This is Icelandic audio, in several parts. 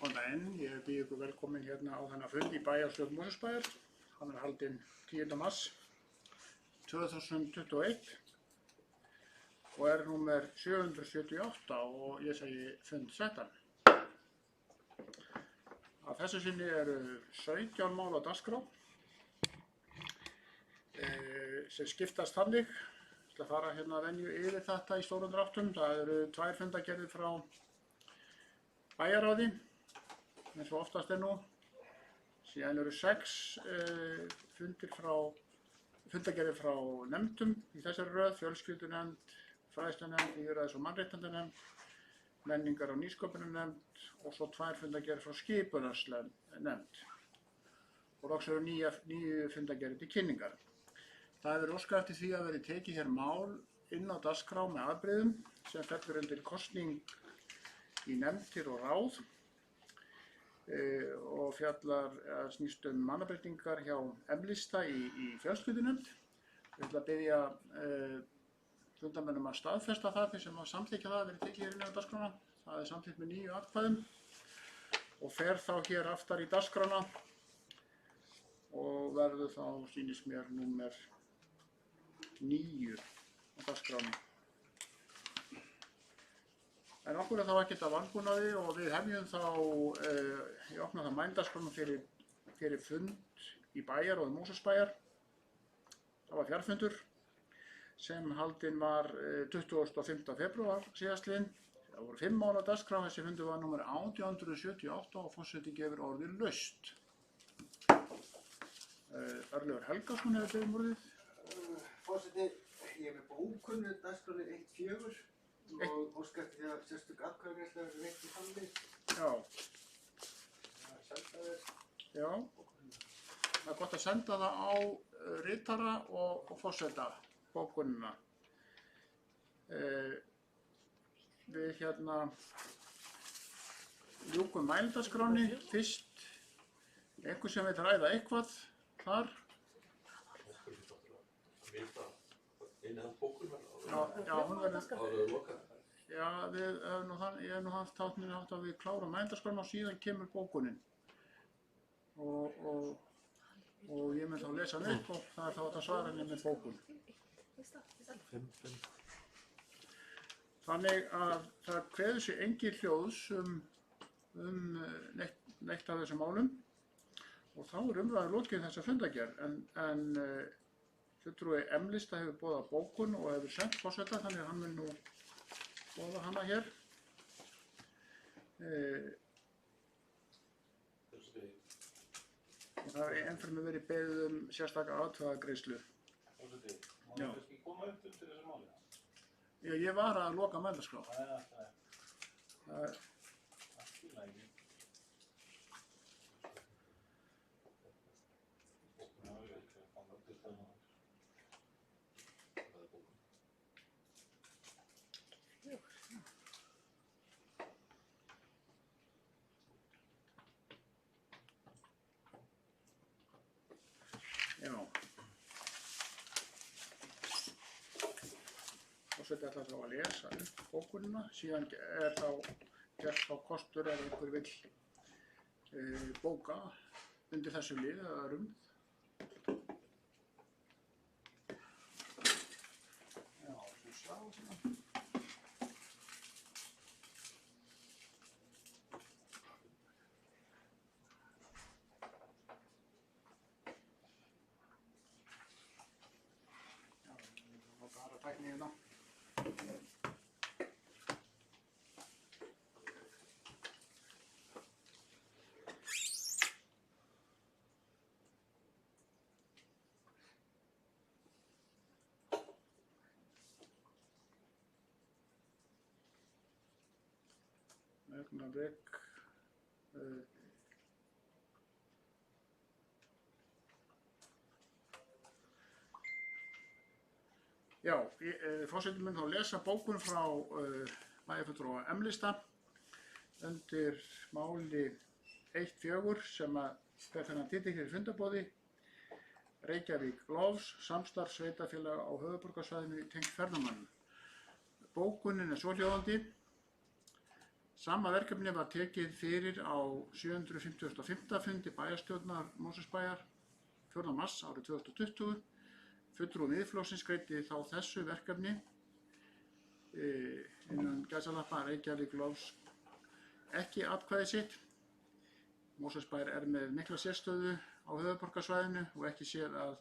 Góðan daginn, ég býð ykkur velkomin hérna á þennan fund í bæjarstjórn Mosfellsbæjar. Hann haldinn 10. mars 2021 og númer 778 og ég segi fund settan. Að þessu sinni eru 17 mál á dagskrá sem skiptast þannig. Ég ætla að fara hérna að venju yfir þetta í stórum dráttum. Það eru 2 fundargerðir frá bæjarráði, eins og oftast nú. Síðan eru 6 fundargerðir frá nefndum í þessari röð: fjölskyldunefnd, fræðslunefnd, lýðræðis- og mannréttindunefnd, menningar- og nýsköpunarnefnd og svo 2 fundargerðir frá skipulagsnefnd. Og loks eru 9 fundargerðir til kynningar. Það hefur óskað eftir því að verði tekið hér mál inn á dagskrá með afbrigðum sem fellur undir kosning í nefndir og ráð og fjallar snýst mannabreytingar hjá M-lista í fjölskyldunefnd. Ég ætla að biðja fundarmönnum að staðfesta það þeir sem að samþykkja það að verði tekið hér inn á dagskrána. Það er samþykkt með 9 atkvæðum og fer þá hér aftar í dagskrána og verður þá, sýnist mér, númer 9 á dagskráni. En okkur er þá ekkert af vanbúnaði og við hefjum þá, ég opna það mældagskránum fyrir fund í bæjar og Mosfellsbæjar. Það var fjarfundur sem haldinn var 25. febrúar síðastliðinn. Það voru 5 mál á dagskrá, þessi fundur var númer 1878 og forseti gefur orðið laust. Örlygur Helgason hefur beðið orðið. Forseti, ég er með bókun dagskráni 1.4. og óska eftir því að sérstök atkvæðagreiðsla verði veitt í framvegis. Já. Það er senda þér. Já. Það er gott að senda það á ritara og forseta bókunina. Við hérna ljúkum mældagskránni fyrst. Einhver sem veit ræða eitthvað þar. Já, hún verður. Já, ég hef nú haft þáttinn átt að við klárum mældaskrána og síðan kemur bókunin. Og ég mun þá lesa hann upp og það er þá að svara henni með bókun. Þannig að það kveður sig engin hljóðs neitt af þessum málum og þá er umræður lokið þessa fundargerð en fulltrúi M-lista hefur boðað bókun og hefur sendt forseta, þannig að hann mun nú boða hana hér. Það er ennfremur verið beðið sérstaka atkvæðagreiðslu. Forseti, má það kannski koma upp undir þessu máli? Já, ég var að loka mældagskrá. Það er allt í lagi. Já. Forseti ætlar þá að lesa upp bókunina, síðan er þá kostur ef einhver vill bóka undir þessu lið eða rumð. Já, svo sjá svona. Bara tækni hérna. Augnablik. Já, forseti mun þá lesa bókun frá bæjarfulltrúa M-lista undir máli 1.4 sem að ber þennan titill fyrir fundarboði: Reykjavík Lofs, samstarf sveitarfélaga á höfuðborgarsvæðinu tengt ferðamönnum. Bókunin er svohljóðandi: Sama verkefni var tekið fyrir á 755. fundi bæjarstjórnar Mosfellsbæjar 4. mars árið 2020. Fulltrúi Miðflokksins greiddi þá þessu verkefni innan gæsalappa Reykjavík Lofs ekki atkvæði sitt. Mosfellsbær er með mikla sérstöðu á höfuðborgarsvæðinu og ekki séð að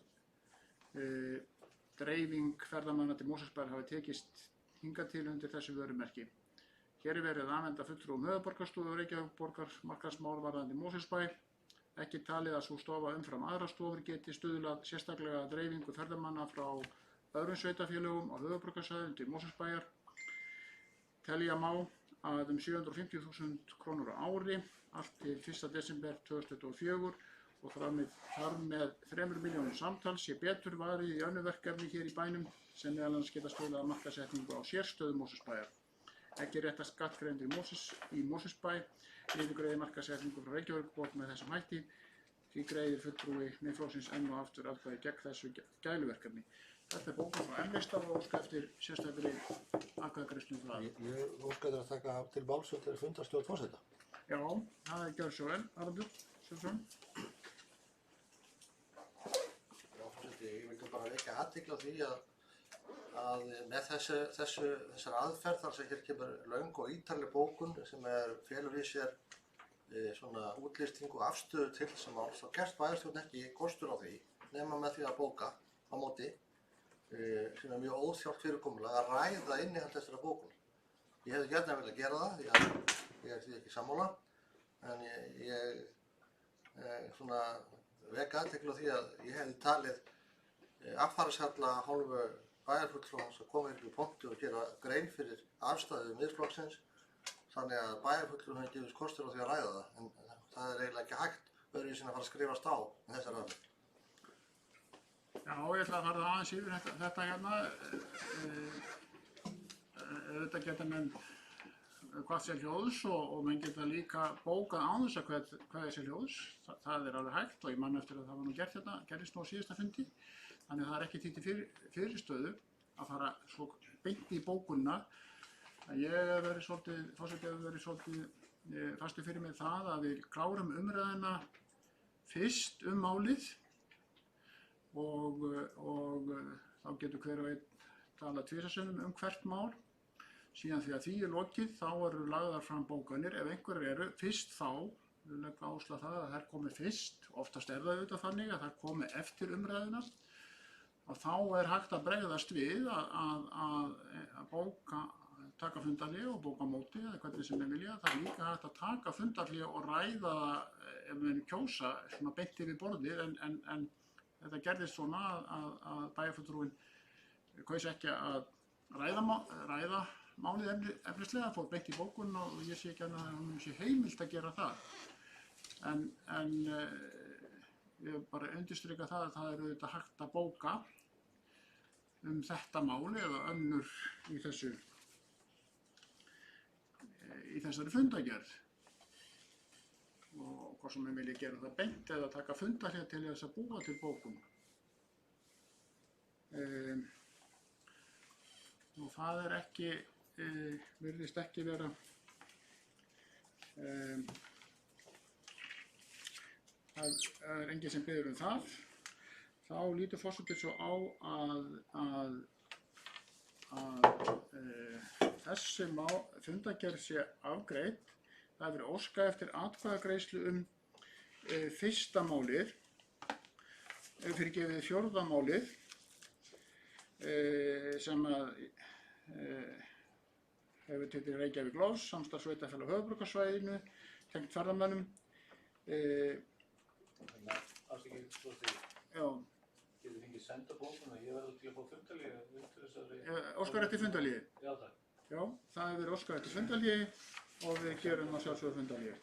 dreifing ferðamanna til Mosfellsbær hafi tekist hingað til undir þessu vörumerki. Hér er verið að afhenda fulltrúum höfuðborgarstofu og Reykjavíkurborgar markaðsmál varðandi Mosfellsbæ. Ekki talið að sú stofa umfram aðrar stofur geti stuðlað sérstaklega að dreifingu ferðamanna frá öðrum sveitarfélögum á höfuðborgarsvæðinu til Mosfellsbæjar. Telja má að 750.000 krónur á ári, allt til 1. desember 2024 og þar með 3 milljónum samtals sé betur varið í önnur verkefni hér í bænum sem meðal annars geta stuðlað að markaðssetningu á sérstöðu Mosfellsbæjar. Ekki rétt að skattgreiðendur í Mosfellsbæ niðurgreiði markaðssetningu frá Reykjavíkurborg með þessum hætti. Því greiðir fulltrúi Miðflokksins enn og aftur atkvæði gegn þessu gæluverkefni. Þetta er bókað frá M-lista og óska eftir sérstakri atkvæðagreiðslu um það. Ég óska þér að taka til máls og til fundarstjórn forseta. Já, það er gjörð svo vel, Haraldur Sveinsson. Já, forseti, ég vildi bara vekja athygli á því að með þessar aðferð þar sem hér kemur löng og ítarleg bókun sem felur í sér svona útlistingu og afstöðu til þessa máls, þá gerst bæjarstjórn ekki kostur á því nema með því að bóka á móti sem er mjög óþjált fyrirkomulag að ræða innihald þessara bókun. Ég hefði gjarnan viljað gera það því að ég er því ekki sammála, en ég svona vekja athygli á því að ég hefði talið affarasalla hálfu bæjarfulltrúans að koma upp í pontu og gera grein fyrir afstæðu Miðflokksins þannig að bæjarfulltrúan hefði gefist kostur á því að ræða það, en það er eiginlega ekki hægt öðruvísi en að fara að skrifast á með þessar aðferð. Já, ég ætla að fara aðeins yfir þetta hérna. Þetta geta menn hvað sé hljóðs og menn geta líka bókað án þess að hvað sé hljóðs. Það er alveg hægt og ég man eftir að það var nú gert þetta, gerðist nú á síðasta fundi. Þannig að það er ekki því til fyrirstöðu að fara svo beint í bókunna. Ég hef verið svolítið, forseti hefur verið svolítið fastu fyrir mig það að við klárum umræðina fyrst málið og þá getur hver og einn tala tvisvarsinnum hvert mál. Síðan því að því er lokið þá eru lagðar fram bókanir ef einhverjar eru fyrst þá. Við leggjum áherslu á það að þær komi fyrst, oftast er það auðvitað þannig að þær komi eftir umræðuna. Og þá er hægt að bregðast við að bóka, taka fundarhlé og bóka móti eða hvernig sem við vilja. Það er líka hægt að taka fundarhlé og ræða ef við kjósa svona beint yfir borðið en þetta gerðist svona að bæjarfulltrúinn kaus ekki að ræða málið efnislega, fór beint í bókun og ég sé ekki að hún sé heimilt að gera það. En ég bara undirstrika það að það er auðvitað hægt að bóka þetta mál eða önnur í þessari fundagerð. Og hvað sem við viljum gera það beint eða taka fundarhlé til þess að búa til bókun. Og það er ekki, virðist ekki vera það er enginn sem biður það. Þá lítur forseti svo á að þessi fundargerð sé afgreidd. Það hefur óskað eftir atkvæðagreiðslu fyrsta málið, fyrirgefið fjórða málið, sem hefur til Reykjavík Lofs, samstarfssveitarfélag á höfuðborgarsvæðinu, tengt ferðamönnum. Afsakið, Þorsteinn, Já. getur fengið senda bókun og ég verður til að fá fundarhlé undir þessari... Óskar eftir fundarhlé? Já, takk. Já, það hefur verið óskað eftir fundarhlé og við gerum að sjálfsögðu fundarhlé.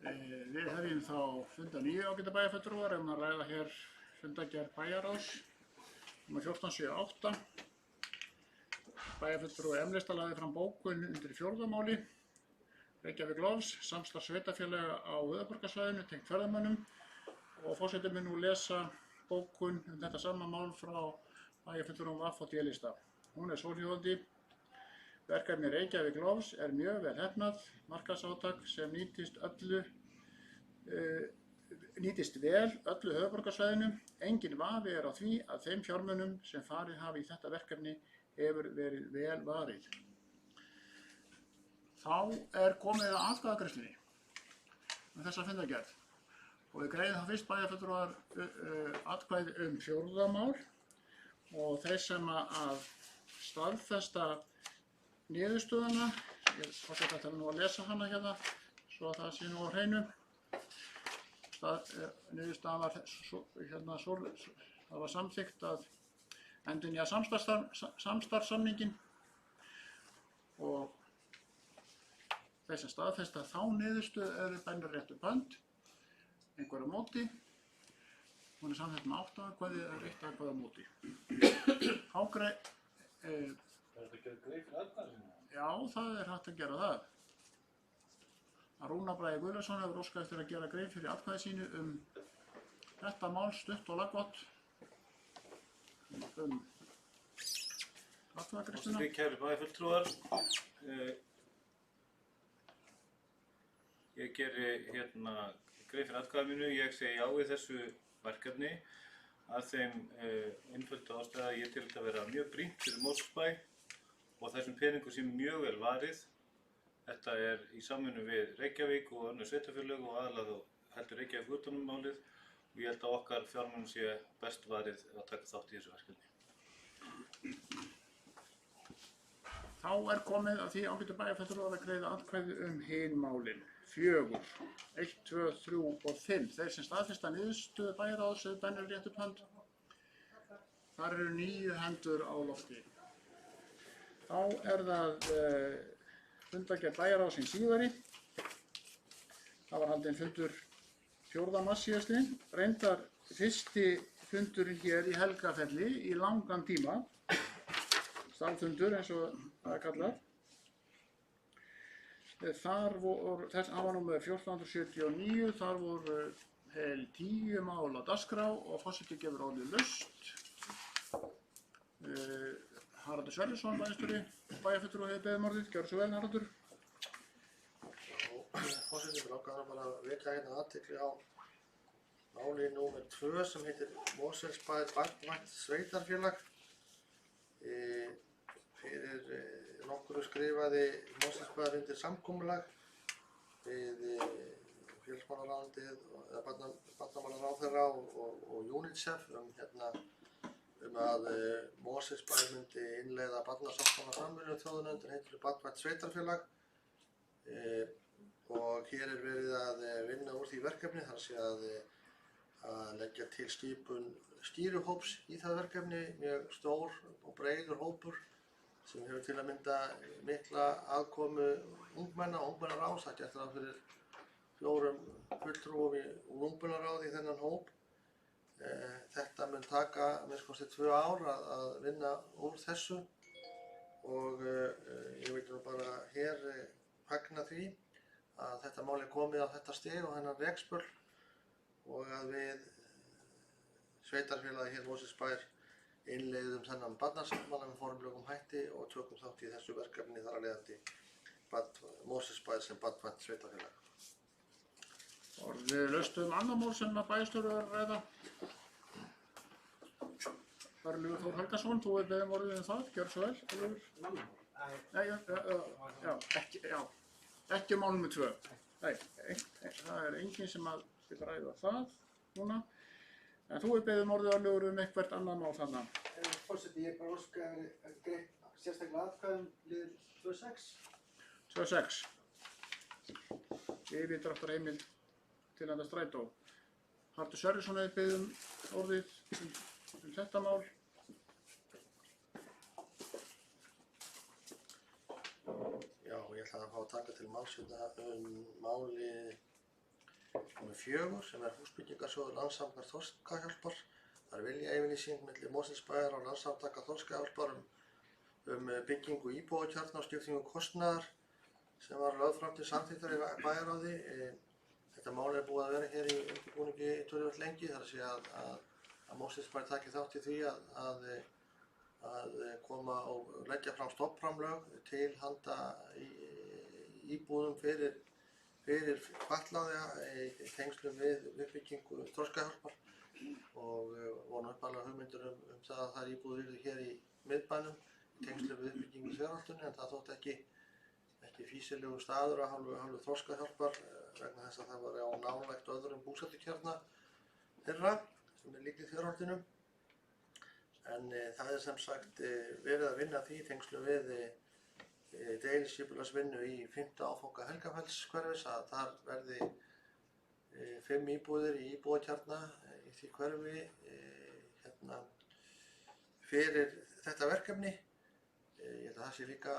Við hefjum þá funda 9 ágæta bæjarfulltrúar að ræða hér fundargerð bæjarráðs nr. 1478. Bæjarfulltrúi M-lista lagði fram bókun undir 4. máli Reykjavík Lofs, samstarf sveitarfélaga á höfuðborgarsvæðinu tengt ferðamönnum, og forseti mun nú lesa bókun þetta sama mál frá bæjarfulltrúum VAF og D-lista. Hún svohljóðandi: Verkefni Reykjavík Lofs mjög vel heppnað markaðsátak sem nýtist vel öllu höfuðborgarsvæðinu. Enginn vafi á því að þeim fjármunum sem farið hafi í þetta verkefni hefur verið vel varið. Þá komið að atkvæðagreiðslunni þessa fundargerð, og við greiðum þá fyrst bæjarfulltrúar atkvæði 4. mál, og þeir sem að staðfesta niðurstöðuna, forseti ætlar nú að lesa hana hérna svo að það sé nú á hreinu. Niðurstaðan var það var samþykkt að endurnýja samstarfssamninginn, og þeir sem staðfesta þá niðurstöðu bændur réttu bönd, einhverja móti. Hún samþykkt með 8 atkvæði, 1 atkvæði á móti. Er þetta að gera grein fyrir atkvæðinu? Já, það hægt að gera það. Rúnar Bragi Guðlaugsson hefur óskað eftir að gera grein fyrir atkvæði sínu þetta mál stutt og laggott atkvæðagreiðsluna. Kæru bæjarfulltrúar, ég geri hérna grein fyrir atkvæði mínu. Ég segi já við þessu verkefni að þeim einföldu ástæðu að ég tel þetta að vera mjög brýnt fyrir Mosfellsbæ og þessum peningum sé mjög vel varið. Þetta í samvinnu við Reykjavík og önnur sveitarfélög og aðallega heldur Reykjavík utan málið, og ég held að okkar fjármunum sé best varið að taka þátt í þessu verkefni. Þá komið að því ágætu bæjarfulltrúar að greiða atkvæði hin málin. 4, 1, 2, 3 og 5. Þeir sem staðfesta niðurstöðu bæjarráðs bændur réttu bönd. Þar 9 hendur á lofti. Þá það fundargerð bæjarráðsins síðari. Það var haldinn fundur 4. mars síðastliðinn. Reyndar fyrsti fundurinn hér í Helgafelli í langan tíma. Staðfundur eins og það kallað. Þar hann var númer 1479, þar voru heil 10 mál á dagskrá og forseti gefur orðið laust. Haraldur Sverrisson, bæjarfulltrúi, hefur beðið orðið. Gjörðu svo vel, Haraldur. Forseti, við langarum bara að vekja hérna athygli á máli númer 2 sem heitir Mosfellsbær barnvænt sveitarfélag. Fyrir nokkru skrifaði Mosfellsbær undir samkomulag við félagsmálaráðuneytið, barnamálaráðherra og UNICEF að Mosfellsbær myndi innleiða barnasáttmála Sameinuðu þjóðanna undir heitinu barnvænt sveitarfélag. Og hér verið að vinna úr því verkefni, þar sé að leggja til skipun stýrihóps í það verkefni, mjög stór og breiður hópur sem hefur til að mynda mikla aðkomu ungmenna og ungmennaráðs. Það er gert ráð fyrir 4 fulltrúum úr ungmennaráði í þennan hóp. Þetta mun taka minnst 2 ár að vinna úr þessu, og ég vil nú bara hér fagna því að þetta mál komið á þetta stig og hennar vegspöl, og að við sveitarfélagi hér Mosfellsbær innleiðum þennan barnasáttmála með formlegum hætti og tökum þátt í þessu verkefni, þar að leiðandi Mosfellsbær sem barnvænt sveitarfélag. Orðið laust annað mál sem bæjarstjóri var að ræða. Örlygur Þór Helgason, þú beðið orðið það. Gjörðu svo vel, Örlygur. Ekki mál nr. 2. Nei, það enginn sem vil ræða það núna. En þú beðið orðið Örlygur eitthvert annað mál þarna. Forseti, ég bara óskaði greitt sérstaklega atkvæðum lið 2.6. 2.6. Yfirdráttarheimild til enda strætó. Haraldur Sverrisson hefur beðið orðið þetta mál. Já, ég ætlaði að fá að taka til máls máli Númer 4 sem húsbyggingarsjóður Landssamtaka Þroskahjálpar. Það viljayfirlýsing milli Mosfellsbæjar og Landssamtaka Þroskahjálpar byggingu íbúðakjarna og skiptingu kostnaðar sem var lögð fram til samþykktar í bæjarráði. Þetta mál búið að vera hér í undirbúningi töluvert lengi, þar að segja að Mosfellsbær taki þátt í því að koma og leggja fram stofnframlög til handa íbúðum fyrir fatlaða í tengslum við uppbyggingu Þroskahjálpar og vonu upphaflega hugmyndir það að þær íbúðir yrðu hér í miðbænum í tengslum við uppbyggingu Þverholtinu, en það þótti ekki fýsilegur staður af hálfu Þroskahjálpar vegna þess að það var á nálægt öðrum búsettukjarna þeirra sem líkt í Þverholtinu. En það sem sagt verið að vinna því í tengslum við deiliskipulagsvinnu í 5. áfanga Helgafellshverfis að þar verði 5 íbúðir í íbúðakjarna í því hverfi fyrir þetta verkefni. Ég held að það sé líka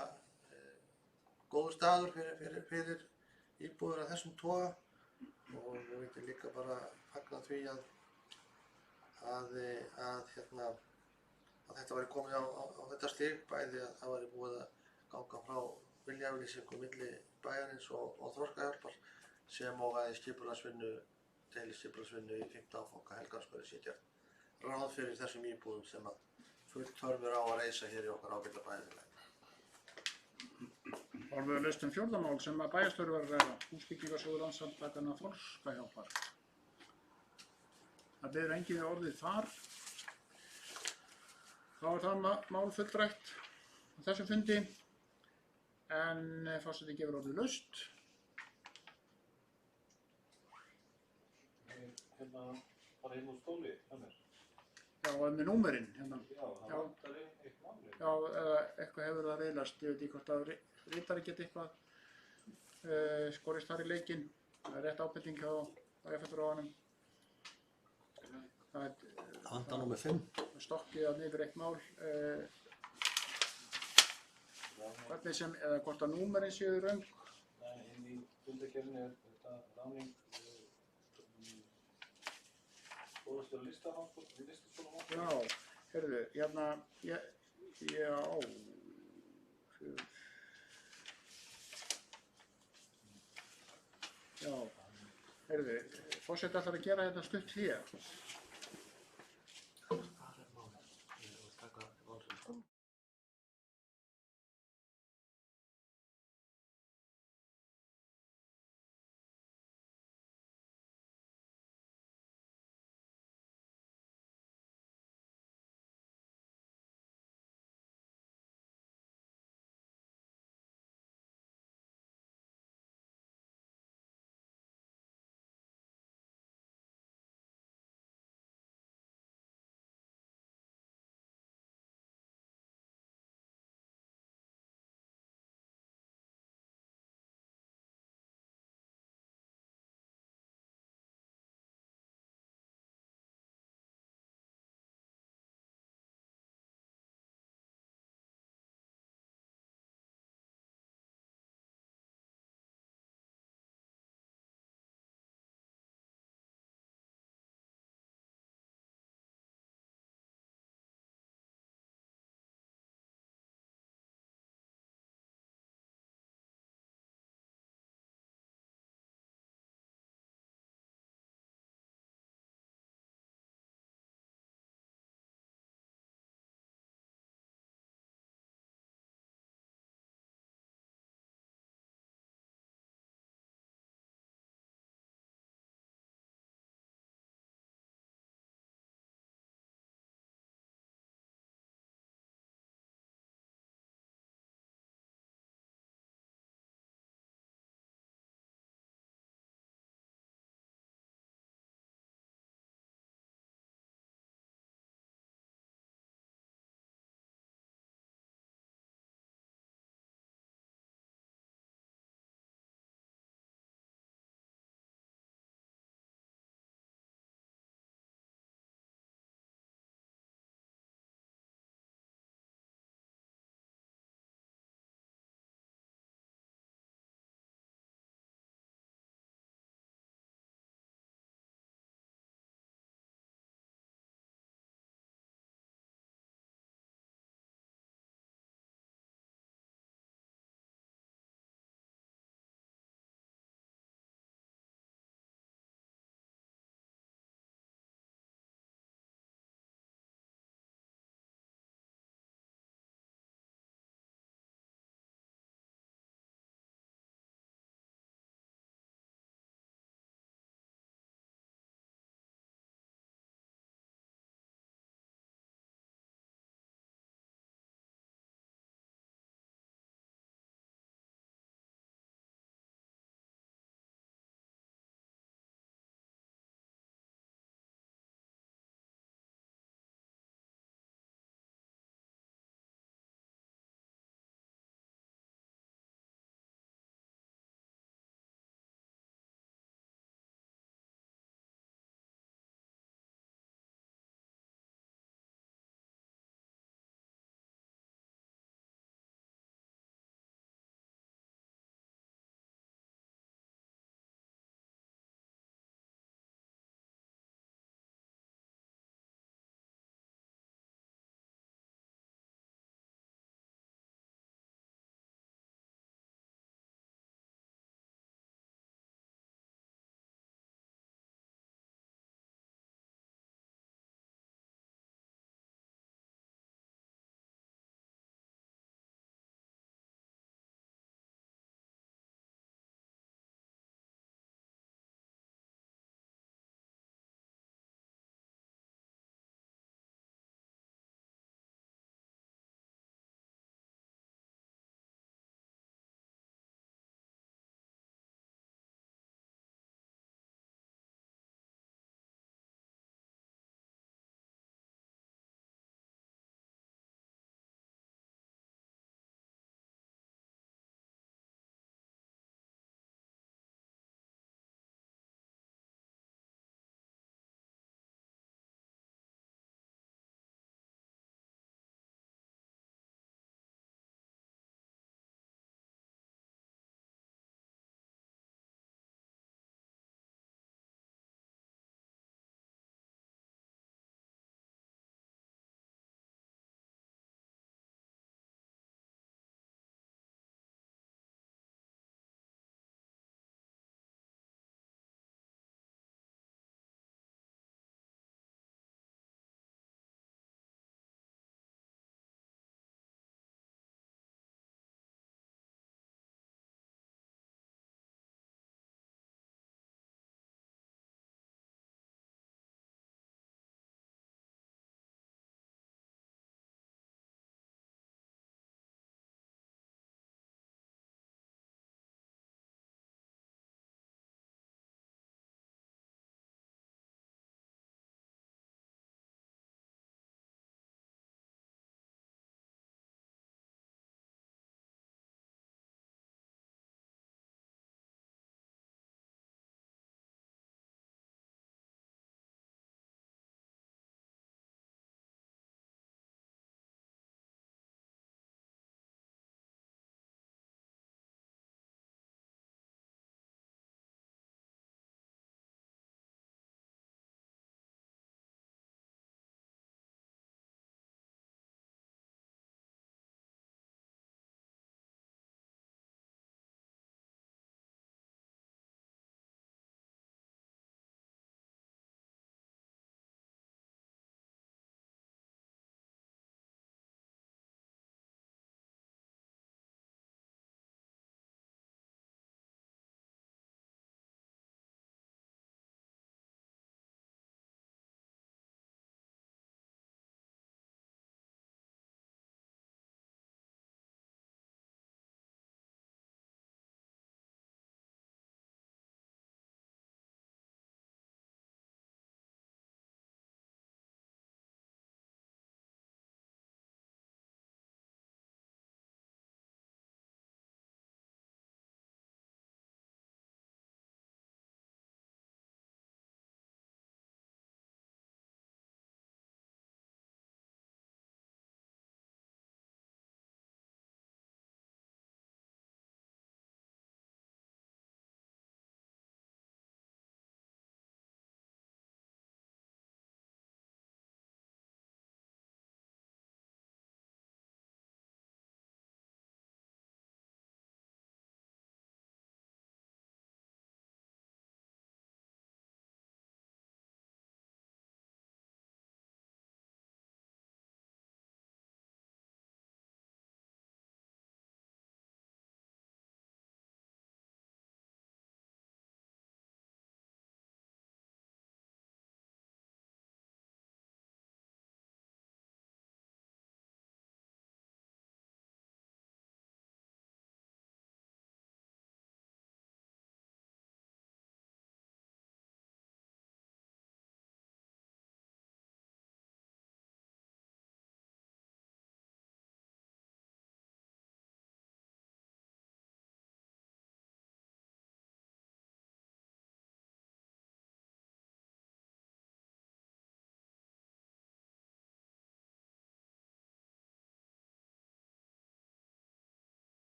góður staður fyrir íbúðir af þessum toga og við veitum líka bara fagna því að þetta væri komið á þetta stig, bæði að það væri búið að ganga frá viljayfirlýsingu milli bæjarins og Þroskahjálpar sem og að í deiliskipulagsvinnu í 5. áfanga Helgafellshverfis sé gert ráð fyrir þessum íbúðum sem að full þörf á að reisa hér í okkar ágæta bæjarfélagi. Orðum við laust 4. mál sem að bæjarstjóri var að ræða, húsbyggingarsjóður Landssamtakanna Þroskahjálpar. Það er engin orðið þar. Þá er það mál fullrætt á þessum fundi, en forseti gefur orðið laust. Bara inn á stóli, þannig. Já, með númerinn hérna. Já, það vantar eitt máli. Já, eða eitthvað hefur það reilast, ég veit ekki hvort að ritari geti eitthvað skorist þar í leikinn. Það er rétt ábending hjá bæjarfulltrúanum. Það Vantar númer 5. stokkið að niður eitt mál. Hvernig sem, eða hvort að númerin séu röng. Nei, inn í fundargerðinni þetta ráðning skólastjóra listaskóla. Já, heyrðu, hérna, já, heyrðu, forseti ætlar að gera þetta stutt hlé.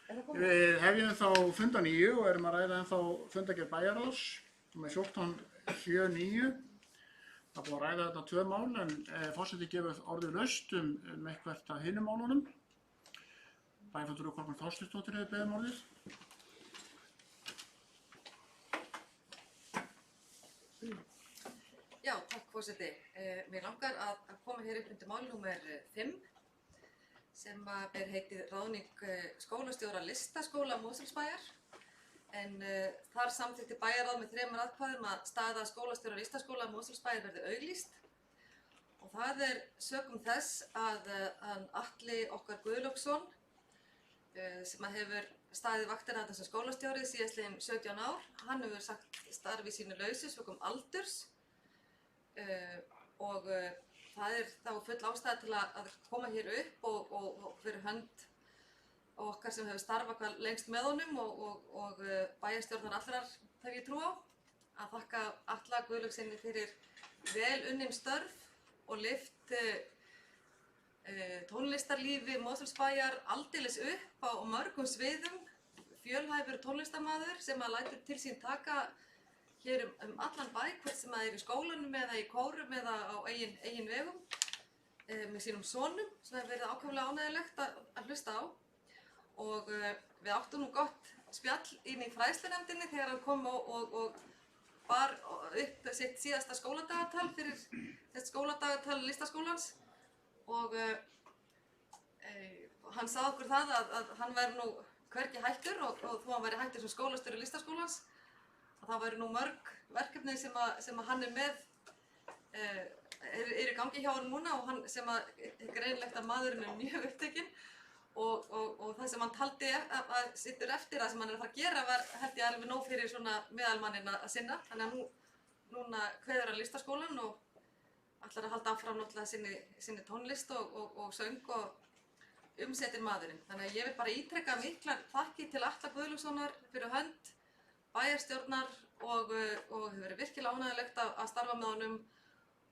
Við hefjum þá fund að nýju og erum að ræða ennþá fundargerð bæjarráðs með 14.7.9. Það er búið að ræða þetta 2 mál en forseti gefur orðið laust eitthvert af hinum málunum. Bæjarfulltrúi Kolbrún Þorsteinsdóttir hefur beðið orðið. Já, takk forseti. Mér langar að koma hér upp undir mál númer 5 sem ber heitið ráðning skólastjóra listaskóla Mosfellsbæjar. En þar samþykkti bæjarráð með 3 atkvæðum að staða skólastjóra listaskóla Mosfellsbæjar verði auglýst. Og það sökum þess að Atli okkar Guðlaugsson, sem hefur staðið vaktina sem skólastjóri síðastliðin 17 ár, hann hefur sagt starfi sínu lausu sökum aldurs. Og það þá full ástæða til að koma hér upp og fyrir hönd okkar sem hefur starfað hvað lengst með honum og bæjarstjórnar allrar hef ég trú á að þakka Atla Guðlaugsinni fyrir vel unnin störf og lyft tónlistarlífi Mosfellsbæjar aldeilis upp á mörgum sviðum, fjölhæfur tónlistarmaður sem að lætur til sín taka hér allan bæ, hvort sem það í skólanum eða í kórum eða á eigin vegum með sínum sonum sem hefur verið ákaflega ánægjulegt að hlusta á. Og við áttum nú gott spjall inn í fræðslunefndinni þegar hann kom og bar upp sitt síðasta skóladagatal fyrir þetta skóladagatal listaskólans og hann sagði okkur það að hann væri nú hvergi hættur og þó hann væri hættur sem skólastjóri listaskólans að það væri nú mörg verkefni sem að hann með í gangi hjá hann núna og hann sem að greinilegt að maðurinn mjög upptekinn og það sem hann taldi að sittur eftir það sem hann að fara að gera var held ég alveg nóg fyrir svona meðalmanninn að sinna. Þannig að núna kveður hann listaskólan og ætlar að halda áfram náttúrulega sinni tónlist og söng og umsetir maðurinn. Þannig að ég vil bara ítreka miklar þakki til Atla Guðlaugssonar fyrir hönd bæjarstjórnar og hefur verið virkilega ánægjulegt að starfa með honum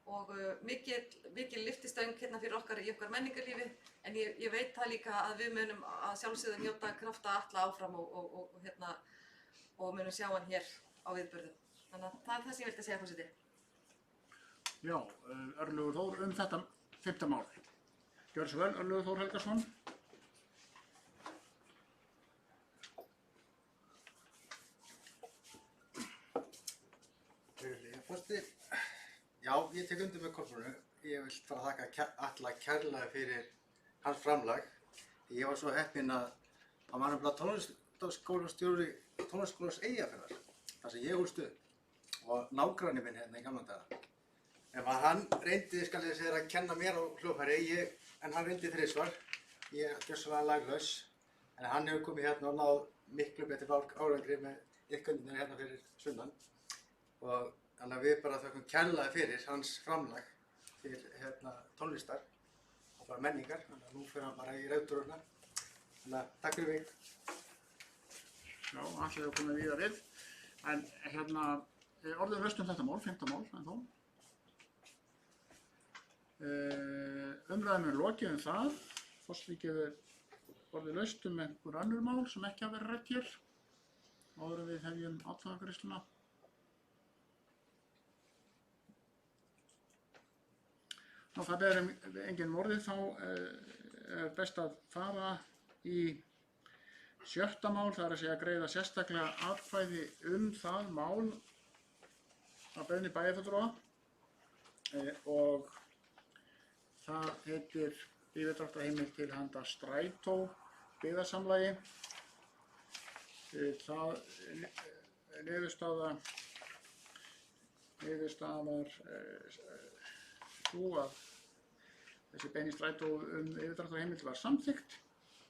og mikil lyftistöng hérna fyrir okkar í okkar menningarlífi en ég veit það líka að við munum að sjálfsögðu njóta krafta Atla áfram og munum sjá hann hér á viðburðum. Þannig að það það sem ég vildi að segja forseti. Já, Örlygur Þór þetta 5. mál. Gjörðu svo vel, Örlygur Þór Helgason. Forseti, já, ég tek undir með Kolbrúnu. Ég vil bara þakka Atla kærlega fyrir hans framlag. Ég var svo heppinn að hann var nefnilega tónlistarskólastjóri tónlistarskólans Eyjafjarðar, þar sem ég ólst upp og nágranni minn hérna í gamla daga. Ef hann reyndi, skal ég segja, að kenna mér á hljóðfæri, en hann reyndi þrisvar. Ég er gjörsamlega laglaus, en hann hefur komið hérna og náð miklu betri árangri með ykkundinir hérna fyrir sunnan. Og þannig að við bara þökkum kærlega fyrir hans framlag til tónlistar og bara menningar. Þannig að nú fyrir hann bara í rautururna. Þannig að takk fyrir mig. Já, allir hefur komið víða við. En orðið laust þetta mál, 5. mál en þó. Umræðum lokið það. Forseti gefur orðið laust einhver önnur mál sem ekki hafa verið rædd hér. Áður en við hefjum atkvæðagreiðsluna. Það ber enginn orðið, þá er best að fara í 6. mál, það er að segja að greiða sérstaklega atkvæði það mál að beiðni bæjarfulltrúa og það heitir yfirdráttarheimild til handa Strætó byggðasamlagi. Það niðurstaðar sú að þessi beiðni Strætó yfirdráttarheimild var samþykkt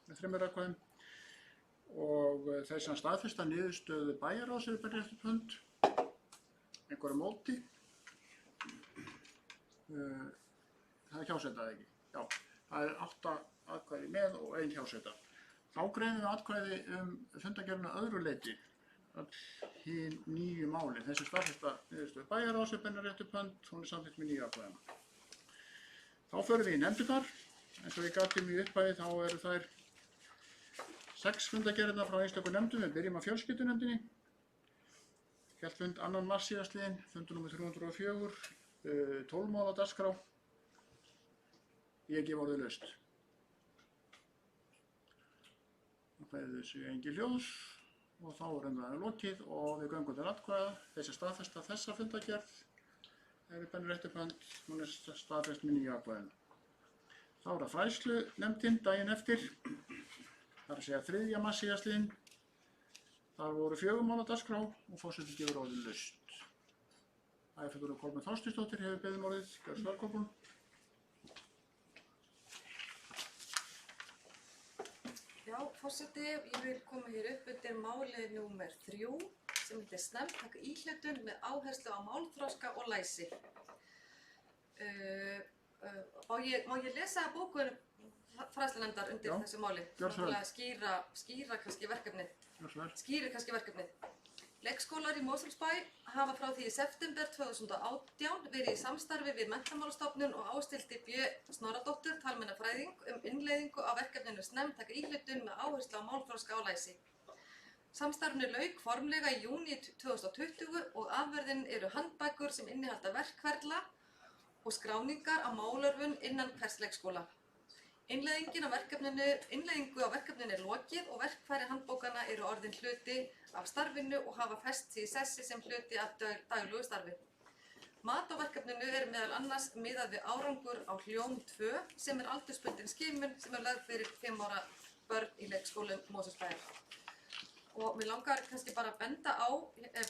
með 3 atkvæðum og þeir sem staðfesta niðurstöðu bæjarráðs eru bara eftir pund einhverju móti. Það er hjáseta ekki. Já, það er 8 atkvæði með og 1 hjáseta. Þá greiðum við atkvæði fundargerðina öðru leyti. Hinn 9 máli. Þessi staðfesta niðurstöðu bæjarráðs eru bara eftir pund, hún er samþykkt með 9 atkvæðina. Þá förum við í nefndirnar. Eins og ég gat í upphafi þá eru þær 6 fundagerðirnar frá einstöku nefndum, við byrjum á fjölskyldunefndinni. Hélt fund 2. mars síðastliðinn, fundur nr. 304, 12 mál á dagskrá. Ég gef orðið laust. Það fæði þessu engin ljós og þá er umræðinu lokið og við göngum til atkvæða. Þessi staðfesta þessa fundagerð ef við bennum réttubönd, hún er staðfest með nýju atkvæðinu. Þá er það fræðslunefndin daginn eftir, það er að segja 3. mars síðastliðinn. Þar voru 4 mál á dagskrá og forseti gefur orðið laust. Ægifættur Kolbrún Þorsteinsdóttir hefur beðið um orðið. Gjörðu svo vel, Kolbrún. Já, forseti, ég vil koma hér upp undir máli númer 3 sem heitir snemmtæk íhlutun með áherslu á málþroska og læsi. Má ég lesa bókun fræðslunefndar undir þessu máli? Gjörðu svo vel. Til að skýra kannski verkefnið. Skýrir kannski verkefnið. Leikskólar í Mosfellsbæ hafa frá því í september 2018 verið í samstarfi við Menntamálastofnun og Ásthildi B. Snorradóttur, talmeinafræðing, innleiðingu á verkefninu snemmtæk íhlutun með áherslu á málþroska og læsi. Samstarfinu lauk formlega í júní 2020 og afurðin eru handbækur sem innihalda verkferla og skráningar á málörvun innan hvers leikskóla. Innleiðingu á verkefninu er lokið og verkfæri handbókanna eru orðin hluti af starfinu og hafa fest sig í sessi sem hluti af daglegu starfi. Mat á verkefninu er meðal annars miðað við árangur á Hljóm 2 sem er aldursbundin skimun sem er lögð fyrir 5 ára börn í leikskólum Mosfellsbæjar. Og mér langar kannski bara að benda á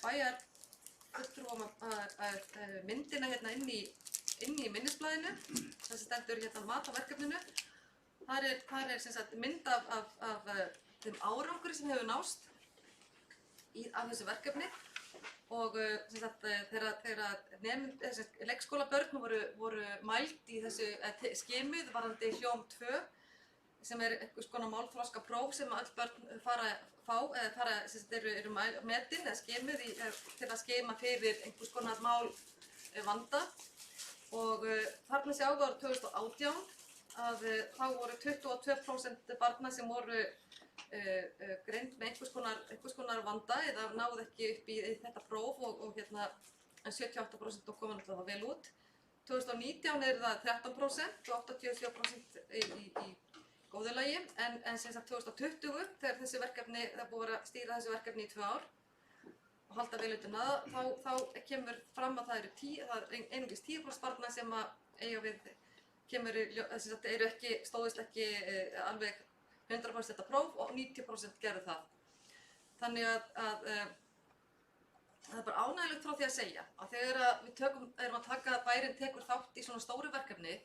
bæjarfulltrúum myndina hérna inn í minnisblaðinu, þessi stendur hérna mat á verkefninu. Þar er sem sagt mynd af þeim árangri sem hefur nást af þessu verkefni og sem sagt þegar leikskólabörn voru mæld í þessu skimuð varðandi Hljóm 2 sem er einhvers konar málþroska próf sem öll börn eru metin eða skimuð til að skima fyrir einhvers konar málvanda og þarna sjáum við árið 2018 að þá voru 22% barna sem voru greind með einhvers konar vanda eða náðu ekki upp í þetta próf og hérna en 78% og koma náttúrulega vel út. 2019 er það 13% og 87% í góðu lagi en sem sagt 2020 þegar þessi verkefni, það búið að stýra þessi verkefni í 2 ár og halda vel utan þá kemur fram að það eru einungis 10% barna sem að eiga við stóðist ekki alveg 100% þetta próf og 90% gerðu það. Þannig að það er bara ánægilegt frá því að segja að þegar við erum að taka bærinn tekur þátt í svona stóru verkefni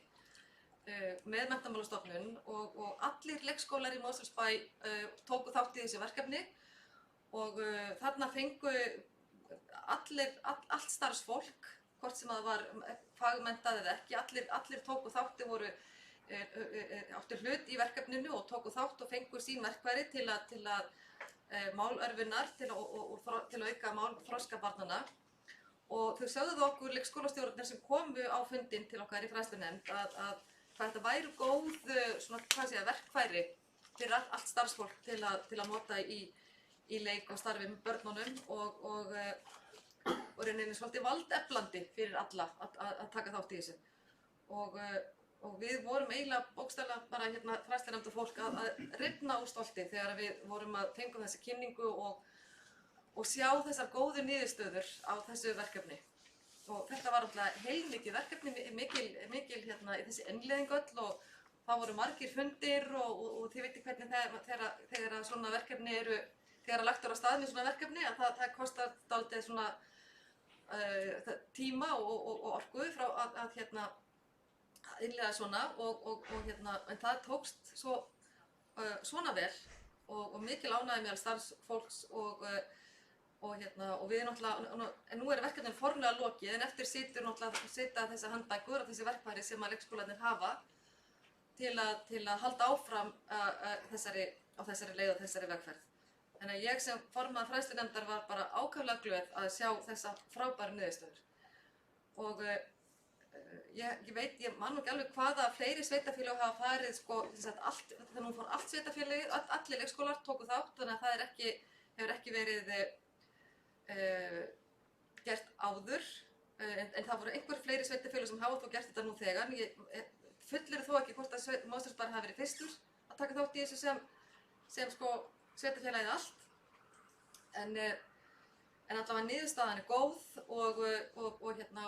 með Menntamálastofnun og allir leikskólar í Mosfellsbæ tóku þátt í þessu verkefni og þarna fengu allt starfsfólk, hvort sem það var fagmenntað eða ekki, allir tóku þátt áttu hlut í verkefninu og tóku þátt og fengu sín verkfæri til að málörfunar til að auka málþroska barnanna og þau sögðu okkur leikskólastjórarnir sem komu á fundinn til okkar í fræðslunefnd að þetta væru góð verkfæri fyrir allt starfsfólk til að nota í leik og starfi með börnunum og rauninni svolítið valdeflandi fyrir alla að taka þátt í þessu og við vorum eiginlega bókstaflega bara hérna fræðslunefnda fólk að rifna úr stolti þegar við fengum þessi kynningu og sjá þessar góðu niðurstöður á þessu verkefni og þetta var alltaf heilmikið verkefni, mikil hérna í þessi innleiðing öll og það voru margir fundir og þið veitir hvernig þegar svona verkefni þegar lagt á stað með svona verkefni að það kostar dálítið svona tíma og orku frá að hérna innleiða svona og hérna en það tókst svona vel og mikil ánægði meðal starfsfólks og við náttúrulega en nú er verkefnin formlega lokið en eftir sitja þessar handbækur og þessi verkfæri sem að leikskólarnir hafa til að halda áfram á þessari leið og þessari vegferð. Þannig að ég sem formaður fræðslunefndar var bara ákaflega glöð að sjá þessa frábæru niðurstöður og ég man nú ekki alveg hvaða fleiri sveitarfélög hafa farið sko, þannig að hún fór allt sveitarfélagið, allir leikskólar tóku þátt, þannig að það hefur ekki verið gert áður, en það voru einhver fleiri sveitarfélög sem hafa þó gert þetta nú þegar. Ég fullir þó ekki hvort að Mosfellsbær hafi verið fyrstur að taka þátt í þessu sem sko sveitarfélagið allt, en allavega niðurstaðan er góð og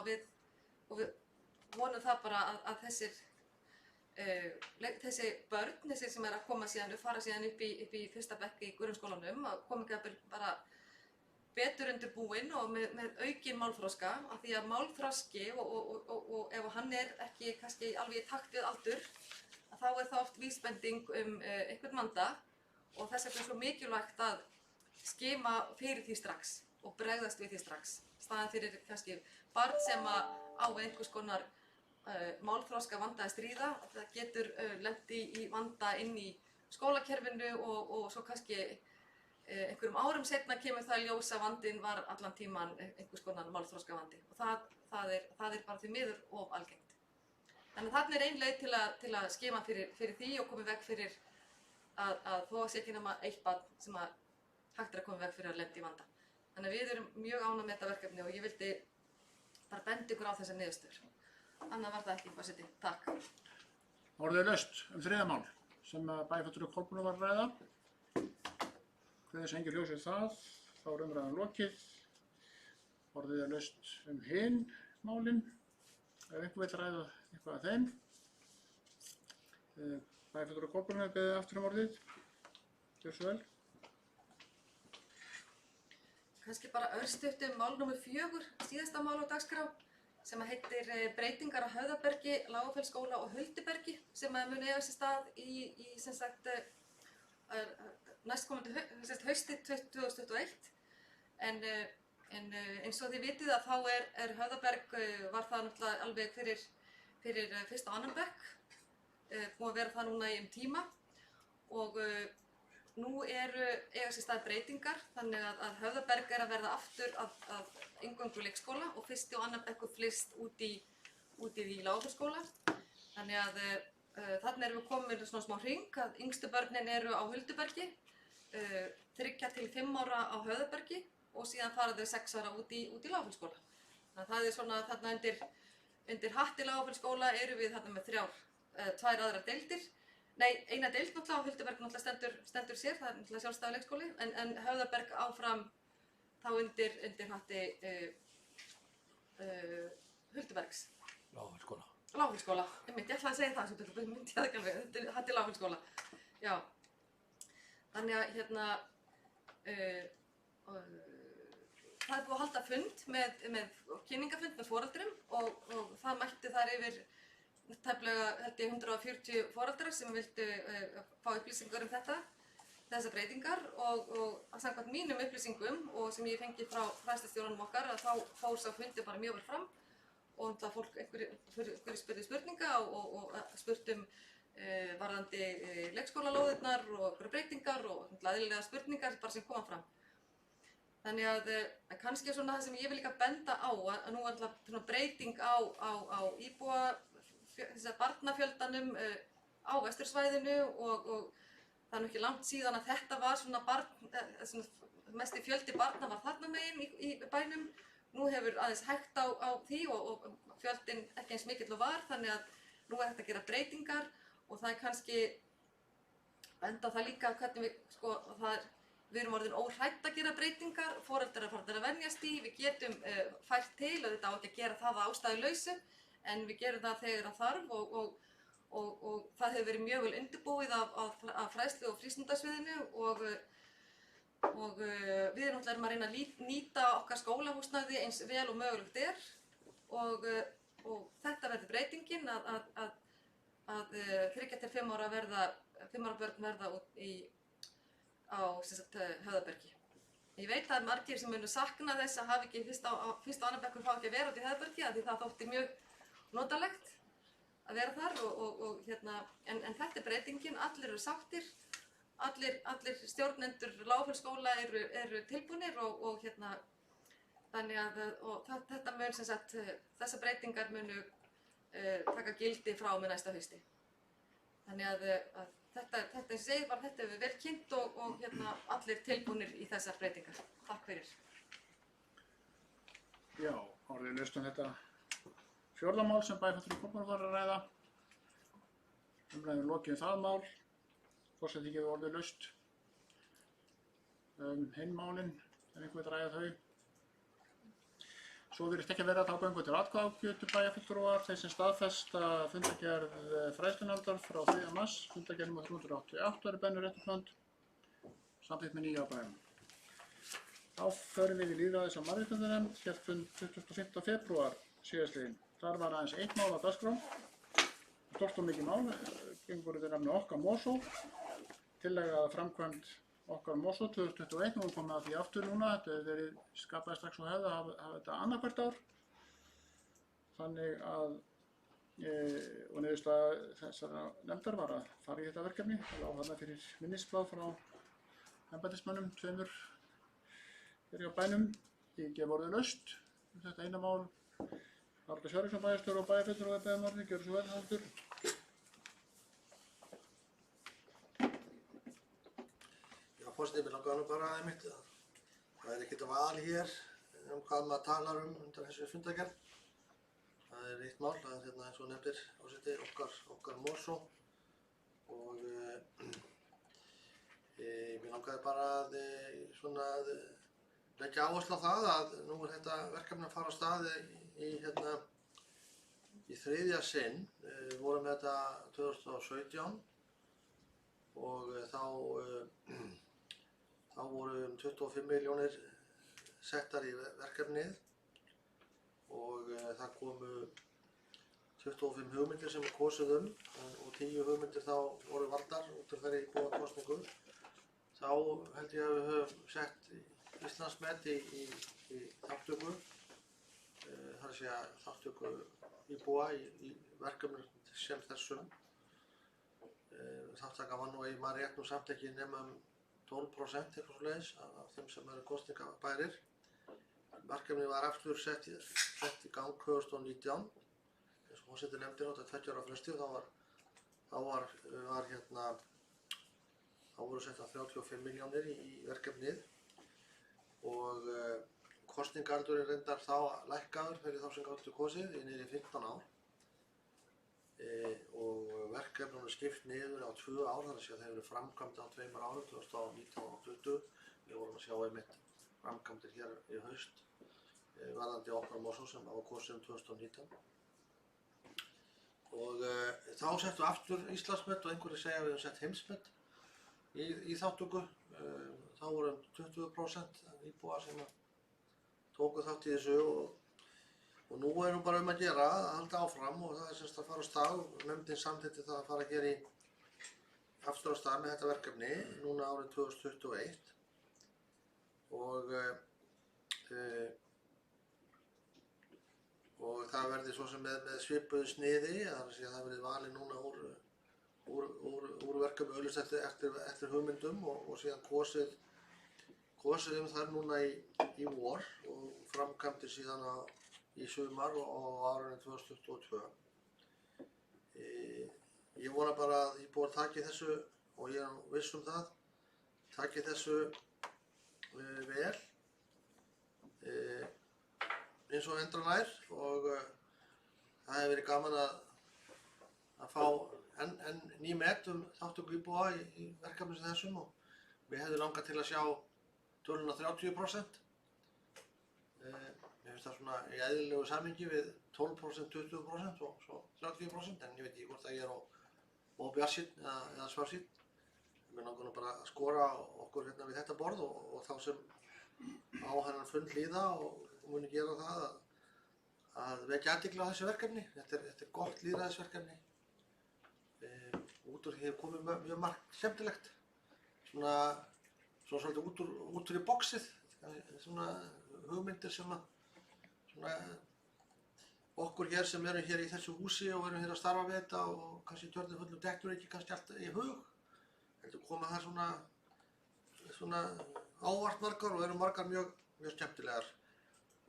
við vonum það bara að þessi börn, þessi sem að koma síðan, fara síðan upp í fyrsta bekk í grunnskólanum, að koma ekki bara betur undirbúin og með aukinn málþroska, af því að málþroski og ef hann er ekki kannski alveg í takt við aldur, að þá er það oft vísbending einhvern vanda og þess vegna er svo mikilvægt að skima fyrir því strax og bregðast við því strax. Staðan fyrir kannski barn sem á einhvers konar málþroska vanda að stríða, það getur lent í vanda inn í skólakerfinu og svo kannski einhverjum árum seinna kemur það í ljós að vandinn var allan tíman einhvers konar málþroska vandi og það er bara því miður of algengt. Þannig að þarna er ein leið til að skima fyrir því og koma í veg fyrir að þó sé ekki nema eitt barn sem að hægt er að koma í veg fyrir að lenda í vanda. Þannig að við erum mjög ánægð með þetta verkefni og ég vildi bara benda ykkur á þessar niðurstöður. Annað var það ekki, forseti. Takk. Orðið er laust þriðja mál sem bæjarfulltrúi Kolbrúnar var að ræða. Hver sem engin ljós það, þá er umræðan lokið. Orðið er laust hin málin. Ef einhver vill ræða eitthvað af þeim. Bæjarfulltrúi Kolbrúnar beðið aftur orðið. Gjörðu svo vel. Kannski bara örstutt mál nr. 4, síðasta mál á dagskrá, sem heitir breytingar á Höfðabergi, Lágafellsskóla og Huldubergi sem mun eiga sér stað í sem sagt næstkomandi haustið 2021. En eins og þið vitið að þá er Höfðaberg, var það náttúrulega alveg fyrir fyrsta og annan bekk, búið að vera það núna í tíma og nú eiga sér stað breytingar, þannig að Höfðaberg er að verða aftur að inngöngu leikskóla og fyrsti og annar bekkur flyst út í Lágafellsskóla. Þannig að þarna erum við komin með svona smá hring, að yngstu börnin eru á Huldubergi, 3 til 5 ára á Höfðabergi og síðan fara þau 6 ára út í Lágafellsskóla. Þannig að það er svona þarna undir hatti Lágafellsskóla erum við þarna með 2 aðrar deildir. Nei, eina deild náttúrulega á Hulduberg náttúrulega stendur sér, það er náttúrulega sjálfstæður leikskóli, en Höfðaberg áfram þá undir hatti Huldubergs. Lágafellsskóla, ég ætlaði að segja það, svo myndi ég það ekki alveg, undir hatti Lágafellsskóla. Já, þannig að það er búið að halda fund með kynningafund með foreldrum og það mætti þar yfir tæplega 140 foreldrar sem vildu fá upplýsingar þessar breytingar og samkvæmt mínum upplýsingum og sem ég fengi frá fræðslustjóranum okkar að þá fór sá fundi bara mjög vel fram og það fólk einhverju spurði spurninga og spurt varðandi leikskólalóðirnar og einhverju breytingar og eðlilega spurningar bara sem koma fram. Þannig að kannski svona það sem ég vil líka benda á að nú er alltaf breyting á barnafjöldanum á vestursvæðinu og það er ekki langt síðan að þetta var svona mesti fjöldi barna var þarna megin í bænum. Nú hefur aðeins hægt á því og fjöldin ekki eins mikill og var, þannig að nú er hægt að gera breytingar og það er kannski benda á það líka hvernig við erum orðin óhrædd að gera breytingar, foreldrar eru farnir að venjast í, við getum fært til og þetta á ekki að gera það að ástæðulausu. En við gerum það þegar það þarf og það hefur verið mjög vel undirbúið af fræðslu og frístundasviðinu og við erum náttúrulega að reyna að nýta okkar skólahúsnæði eins vel og mögulegt er og þetta verður breytingin að 3 til 5 ára börn verða út á Höfðabergi. Ég veit að margir sem munu sakna þess að hafa ekki fyrsta og annar bekkur fá ekki að vera út í Höfðabergi því það þótti mjög notalegt að vera þar en þetta er breytingin, allir eru sáttir, allir stjórnendur Lágafellsskóla eru tilbúnir og þannig að þetta mun sem sagt þessar breytingar munu taka gildi frá með næsta hausti. Þannig að þetta segir bara þetta hefur vel kynnt og hérna allir tilbúnir í þessar breytingar. Takk fyrir. Já, orðið laust þetta fjórða mál sem bæjarfulltrúi Kópavogur var að ræða. Umræðum lokið það mál. Forseti gefur orðið laust. Hinn málin, ef einhver vil ræða þau. Svo virðist ekki að vera að göngu til atkvæðagreiðslu bæjarfulltrúar, þeir sem staðfesta fundargerð fræðslunefndar frá 3. mars, fundargerð nr. 388 er Benni Réttarflönd, samþykkt með 9 ábæðum. Þá förum við í lýðræðis- og mannréttindanefnd, hélt fund 25. febrúar síðastliðinn. Þar var aðeins 1 mál á dagskrá, stórt og mikið mál, gengur við nefni Okkar Mosó, tillaga framkvæmd Okkar Mosó 2021, nú komum við að því aftur núna, þetta hefur verið skapaði strax og hefði að hafa þetta annað hvert ár. Þannig að, og niðurstaða þessara nefndar var að fara í þetta verkefni, það lá þarna fyrir minnisblað frá embættismönnum, 2 fyrir á bænum. Ég gef orðið laust þetta eina mál. Árni Sverrisson bæjarstjóri og bæjarfulltrúi beðið orðið, gjörðu svo vel aftur. Forseti, mér langar nú bara einmitt að það ekkert val hér hvað maður talar undan þessu fundargerð. Það eitt mál, það hérna eins og nefndir forseti Okkar Mosó og mér langaði bara að leggja áherslu á það að nú þetta verkefni að fara á stað í 3. sinn. Við vorum með þetta 2017 og þá voru 25 milljónir settar í verkefnið og það komu 25 hugmyndir sem við kosuðum og 10 hugmyndir þá voru valdar út af þeirri íbúakosningu. Þá held ég að við höfum sett Íslandsmet í þátttöku, þar að segja þátttöku íbúa í verkefnum sem þessum. Þáttaka var nú, ef maður rétt nú samt ekki nema 12% eitthvað svoleiðis af þeim sem eru kosningabærir. Verkefnið var aftur sett í gang 2019. Eins og forseti nefndi þetta 2 ára fresti, þá voru settar 35 milljónir í verkefnið og kosningaldurinn reyndar þá lækkaður fyrir þá sem gátu kosið í niður í 15 ár. Og verkefnum er skipt niður á 2 ár, þannig að þeir eru framkvæmd á 2 árum, 2019 og 2020. Við vorum að sjá einmitt framkvæmdir hér í haust varðandi Okkar Mosó sem var kosið 2019. Og þá settum aftur Íslandsmet og einhverjir segja að við höfum sett heimsmet í þátttöku. Þá voru 20% íbúa sem tóku þátt í þessu og nú er bara að gera að halda áfram og það er semst að fara á stað og nefndin samþykkti það að fara hér aftur á stað með þetta verkefni núna árið 2021 og það verði svo sem með svipuðu sniði, það verði valið núna úr verkefni auglýst eftir hugmyndum og síðan kosið þar núna í vor og framkvæmdir síðan í sumar og árinu 2022. Ég vona bara að íbúar taki þessu, og ég er viss það, taki þessu vel eins og endranær og það hefur verið gaman að fá enn ný met þátttöku íbúa í verkefni sem þessum og við hefðum langað til að sjá töluna 30%. Mér finnst það svona í eðlilegu samhengi við 12%, 20% og svo 30%, en ég veit ekki hvort að ég er bjartsýnn eða svartsýnn. Mér langar nú bara að skora okkur hérna við þetta borð og þá sem á hennan fund líða og muni gera það að vekja athygli á þessu verkefni. Þetta er gott lýðræðisverkefni. Út úr því hefur komið mjög margt skemmtilegt. Svona svolítið út úr í boxið, svona hugmyndir sem okkur hér sem erum hér í þessu húsi og erum hér að starfa við þetta og kannski tjörnum fullum dettur ekki kannski alltaf í hug. Heldur koma þar svona ávart margar og eru margar mjög skemmtilegar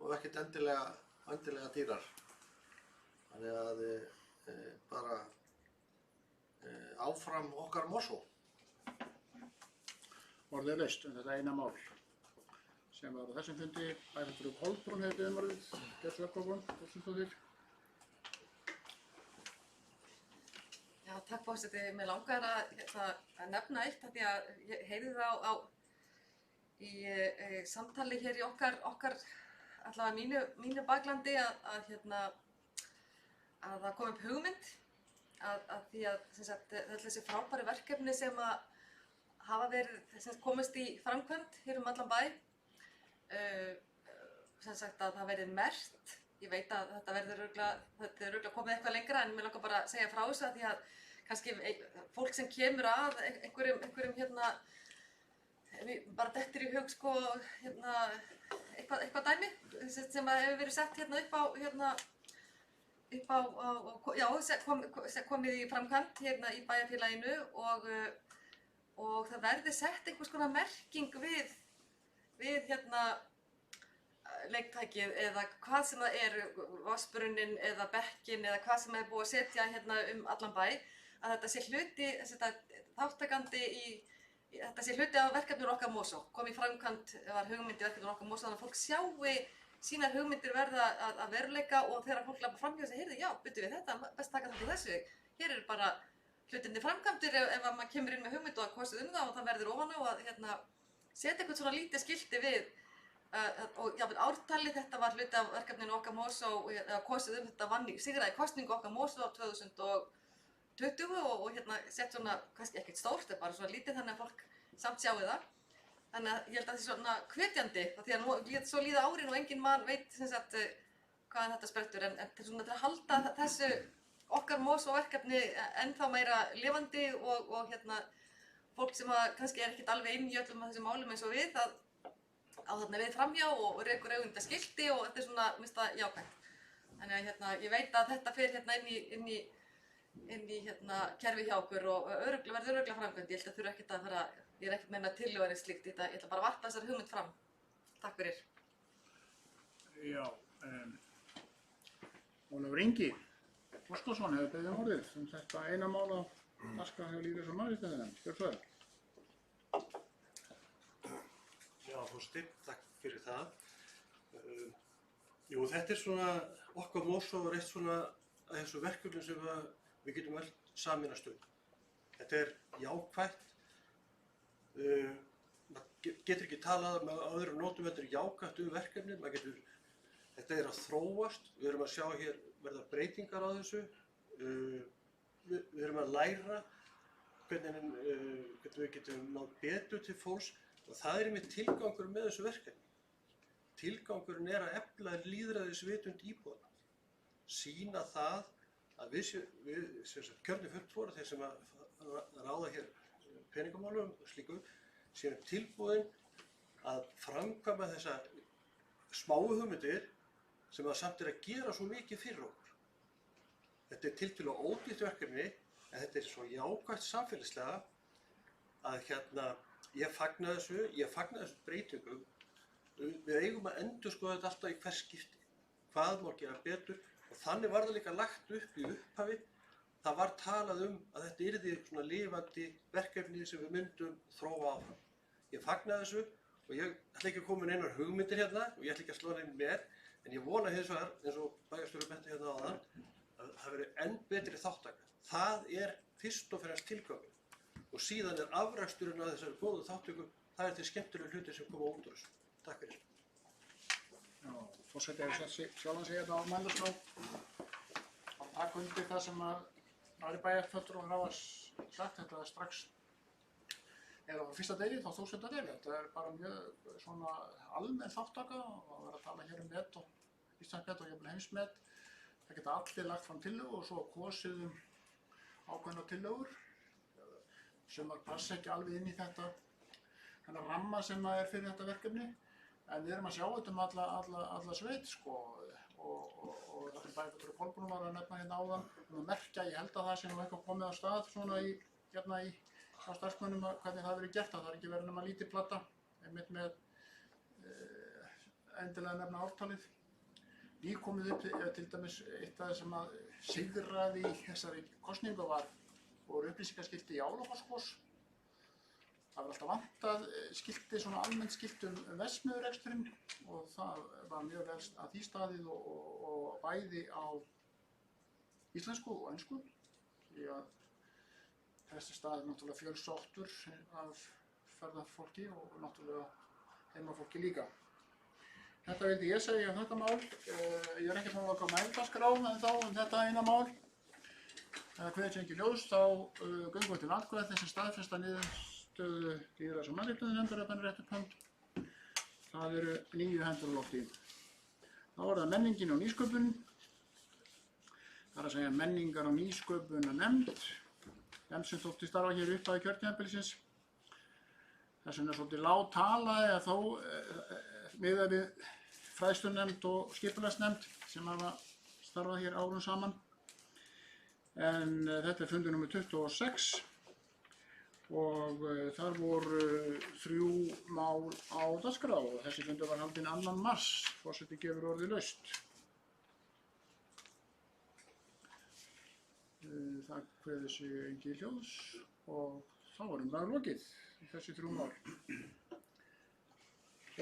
og ekkert endilega dýrar. Þannig að bara áfram okkar Mosó. Orðið er laust um þetta eina mál sem var á þessum fundi. Bæjarfulltrúi Kolbrún hefur beðið um orðið. Gerðu svo vel, Kolbrún, Þorsteinsdóttir. Já, takk forseti. Mér langar að nefna eitt af því að ég heyrði það í samtali hér í okkar allavega mínu baklandi að það kom upp hugmynd að því að þessi frábæru verkefni sem að hafa verið komist í framkvæmd hér allan bæ, að það verið merkt. Ég veit að þetta er örugglega komið eitthvað lengra en mér langar bara að segja frá þessu því að kannski fólk sem kemur að einhverjum bara dettur í hug eitthvað dæmi sem að hefur verið sett komið í framkvæmd í bæjarfélaginu og það verði sett einhvers konar merking við leiktækið eða hvað sem það er, vatnsbrunnin eða bekkin eða hvað sem er búið að setja allan bæ, að þetta sé hluti, þáttakandi þetta sé hluti af verkefninu okkar Mosó. Kom í framkvæmd var hugmyndi verkefninu okkar Mosó, þannig að fólk sjái sínar hugmyndir verða að veruleika og þegar fólk labbar fram hjá sig, heyrðu, já, byttu við þetta, best taka þetta þessu. Hér eru bara hlutinni framkvæmdir ef maður kemur inn með hugmynd og að kosið það og það verður ofan á að setja eitthvað svona lítið skilti við og jáfnvel ártali. Þetta var hluti af verkefninu okkar Mosó eða kosið þetta vann í sigraði kosningu okkar Mosó á 2020 og sett svona kannski ekkert stórt, bara svona lítið þannig að fólk samt sjáu það. Þannig að ég held að það sé svona hvetjandi því að nú svo líða árin og enginn mann veit hvaðan þetta sprettur en til að halda þessu okkar Mosó verkefni ennþá meira lifandi og fólk sem kannski ekkert alveg inn í öllum þessum málum eins og við að þarna leið framhjá og rekur augun þetta skilti og þetta er svona minnst það jákvæmt. Þannig að ég veit að þetta fer inn í kerfi hjá okkur og verður örugglega framkvæmd. Ég held að þurfa ekkert að fara, ég ekkert meina tillögur eða slíkt, ég ætla bara að varpa þessari hugmynd fram. Takk fyrir. Já, Ólafur Ingi Óskarsson hefur beðið um orðið þetta eina mál á dagskrá hjá Lýðræðis- og mannréttindasnefnd. Gjörðu svo vel. Já, forseti, takk fyrir það. Jú, þetta er svona, okkar Mosó er eitt svona af þessu verkefni sem við getum öll sameinast um. Þetta er jákvætt. Maður getur ekki talað með öðrum nótum, þetta er jákvætt verkefni. Þetta er að þróast. Við erum að sjá hér verða breytingar á þessu. Við erum að læra hvernig við getum náð betur til fólks. Og það er einmitt tilgangur með þessu verkefni. Tilgangurinn er að efla lýðræðisvitund íbúanna. Sýna það að við kjörnir fulltrúar, þeir sem að ráða hér peningamálum og slíku, séum tilbúin að framkvæma þessa smáu hugmyndir sem að samt er að gera svo mikið fyrir okkur. Þetta er tiltölulega ódýrt verkefni, en þetta er svo jákvætt samfélagslega að ég fagna þessu breytingum. Við eigum að endurskoða þetta alltaf í hvers skipti. Hvað má gera betur? Og þannig var það líka lagt upp í upphafi. Það var talað um að þetta yrði svona lifandi verkefni sem við myndum þróa áfram. Ég fagna þessu og ég ætla ekki að koma inn einar hugmyndir hérna og ég ætla ekki að slá þeim með, en ég vona hins vegar, eins og bæjarstjóri benti hérna áðan, að það veri enn betri þátttaka. Það er fyrst og fremst tilgangur. Og síðan er afraksturinn af þessari góðu þáttöku, það er til skemmtilega hluti sem koma út úr þessu. Takk fyrir. Já, forseti hefur sjálfan segja þetta á mælaskrá. Að taka undir það sem að aðrir bæjarfulltrúar hafa sagt, þetta er strax eða á fyrsta degi þá 1000. degi. Þetta er bara mjög svona almenn þáttaka og að vera að tala hér met og Íslandsmet og jafnvel heimsmet. Það geta allir lagt fram tillögu og svo kosið ákveðnar tillögur sem passa ekki alveg inn í þennan ramma sem er fyrir þetta verkefni. En við erum að sjá þetta alla sveit og það sem bæjarfulltrúi Kolbrún var að nefna hérna áðan að merkja, ég held að það sé nú eitthvað komið á stað svona á starfsmönnum hvernig það verið gert, það er ekki verið nema lítið plata einmitt með endilega nefna ártalið nýkomið upp til dæmis eitt af það sem að sigraði í þessari kosningu voru upplýsingaskilti í Álafossgos. Það var alltaf vantað skilti, svona almennt skilti verksmiðjureksturinn og það var mjög vel að því staðið og bæði á íslensku og ensku. Því að þessi stað er náttúrulega fjölsóttur af ferðafólki og náttúrulega heimafólki líka. Þetta vildi ég segja um þetta mál. Ég er ekkert búinn að loka mældagskrá þetta eina mál. Hver sem ekki ljós, þá göngum við til atkvæða þessi staðfesta niðurstöðu lýðræðis- og mannréttindasnefndar að benna rétt upp hönd. Það eru 9 hendur á lofti. Þá er það menningin og nýsköpun. Það er að segja menningar og nýsköpunarnefnd. Nefnd sem þótti starfa hér upphafi kjörtímabilsins. Þess vegna er svolítið lág tala eða þó miðað við fræðslunefnd og skipulagsnefnd sem hafa starfað hér árum saman. En þetta er fundur nr. 26 og þar voru 3 mál á dagskrá og þessi fundur var haldinn 2. mars. Forseti gefur orðið laust. Það kveður sig engin hljóðs og þá var umræðu lokið í þessi 3 mál.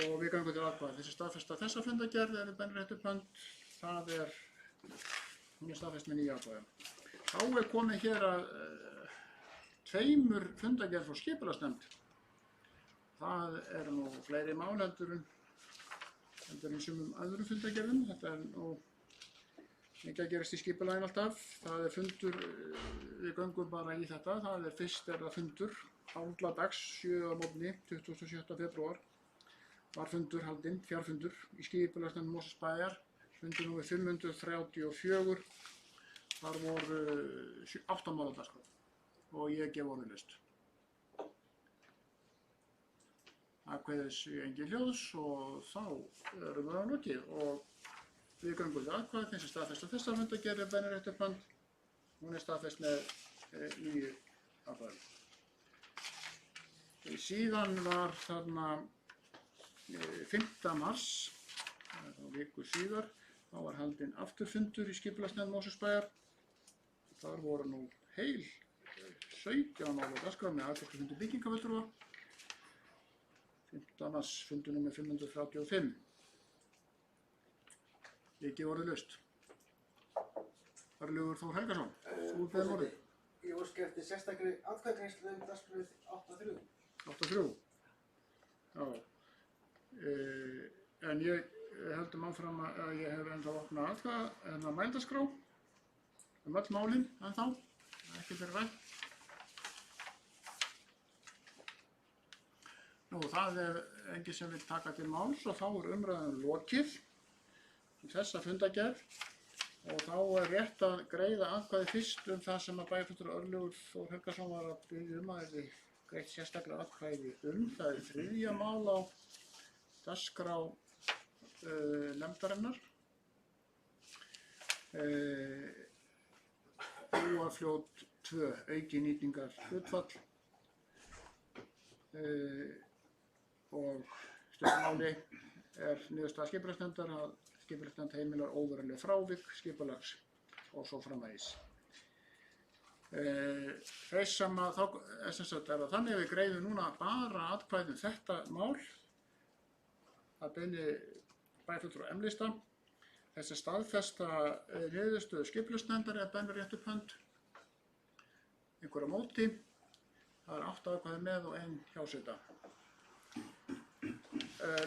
Og við gangum til atkvæða. Þessi staðfesta þessa fundargerð er benn rétt upp hönd. Hún er staðfest með 9 atkvæðum. Þá er komið hér að 2 fundargerð frá skipulagsnefnd. Það er nú fleiri mál heldur en sumum öðrum fundargerðum. Þetta er nú mikið að gerast í skipulaginu alltaf. Það er fundur, við göngum bara í þetta. Fyrst er það fundur, hálfladags 7 á morgni, 27. febrúar. Var fundur haldinn, fjarfundur í skipulagsnefnd Mosfellsbæjar, fundur nr. 534. Þar voru 8 mál á dagskrá og ég gef orðið laust. Það kveður sig engin hljóðs og þá erum við á lokið og við göngum til atkvæða. Þessi staðfesta þessa fundargerð er benn rétt upp hönd. Hún er staðfest með 9 atkvæðum. Síðan var þarna 5. mars, viku síðar, þá var haldinn afturfundur í skipulagsnefnd Mosfellsbæjar. Þar voru nú heil 17 mál á dagskrá með afgreiðslufundur byggingafulltrúa. 5. mars, fundur nr. 535. Ég gef orðið laust. Örlygur Þór Helgason, þú beðið orðið. Ég óska eftir sérstakri atkvæðagreiðslu dagskrá 8.3. 8.3. Já. En ég heldum áfram að ég hef ennþá opnað atkvæða mælendaskrá öll málin ennþá, ekki fyrir rætt. Nú, það er enginn sem vil taka til máls og þá er umræðan lokið í þessa fundargerð og þá er rétt að greiða atkvæði fyrst það sem að bæjarfulltrúi Örlygur Þór Helgason var að biðja að yrði greitt sérstaklega atkvæði Það er 3. mál á dagskrá nefndarinnar. Brúarfljót 2, aukin nýtingar hlutfall og stjórnmáli er niðurstaða skipulagsnefndar að skipulagsnefnd heimilar óveruleg frávik skipulags og svo framvegis. Þess sem að þá er það þannig að við greiðum núna bara atkvæði þetta mál að beiðni bæjarfulltrúa M-lista. Þessi staðfesta niðurstöðu skipulagsnefndar er benn rétt upp hönd. Einhver á móti. Það er 8 atkvæði með og 1 hjáseta.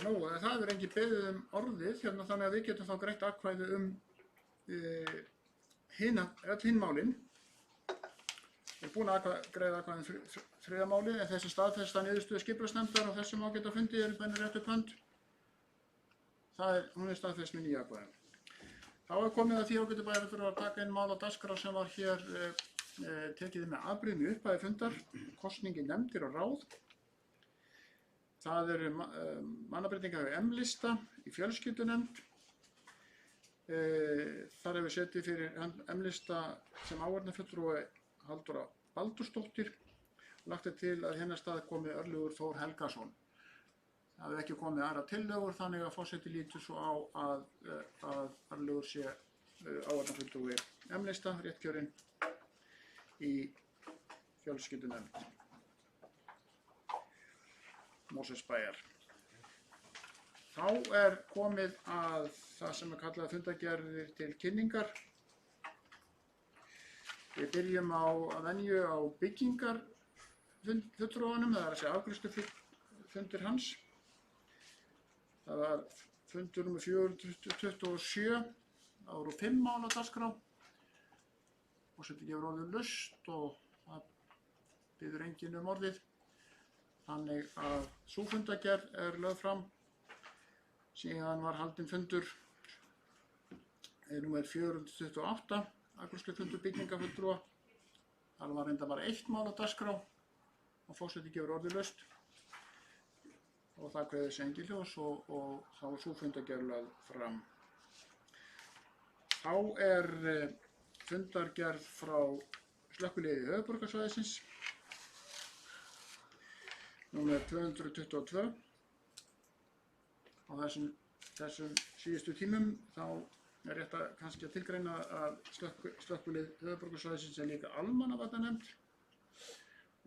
Nú, það er engin beðið orðið hérna þannig að við getum þá greitt atkvæði öll hin málin. Við erum búin að greiða atkvæði 3. máli en þessi staðfesta niðurstöðu skipulagsnefndar og þessum ágæta fundi er benn rétt upp hönd. Hún er staðfest með 9 atkvæðum. Þá er komið að því ágætu bæjarfulltrúar að taka inn mál á dagskrá sem var hér tekið með afbrigðum í upphafi fundar, kosningi nefndir og ráð. Það eru mannabreytingar á M-lista í fjölskyldunefnd. Þar hefur setið fyrir M-lista sem áheyrnarfulltrúi Halldóra Baldursdóttir og lagt til að hennar stað komi Örlygur Þór Helgason. Það hefur ekki komið aðra tillögur þannig að forseti lítur svo á að Örlygur sé áheyrnarfulltrúi M-lista, réttkjörinn í fjölskyldunefnd Mosfellsbæjar. Þá er komið að það sem er kallað fundargerðir til kynningar. Við byrjum á að venju á byggingarfulltrúanum, það er að segja afgreiðslufundir hans. Það var fundur nr. 427, það voru 5 mál á dagskrá. Forseti gefur orðið laust og það biður enginn um orðið. Þannig að sú fundargerð er lögð fram. Síðan var haldinn fundur nr. 428, afgreiðslufundur byggingarfulltrúa. Það var reyndar bara 1 mál á dagskrá og forseti gefur orðið laust. Og það kveður sig engin ljós og þá er sú fundargerð lögð fram. Þá er fundargerð frá slökkviliði höfuðborgarsvæðisins, nr. 222. Á þessum síðustu tímum þá er rétt að kannski að tilgreina að slökkvilið höfuðborgarsvæðisins er líka almannavarnanefnd.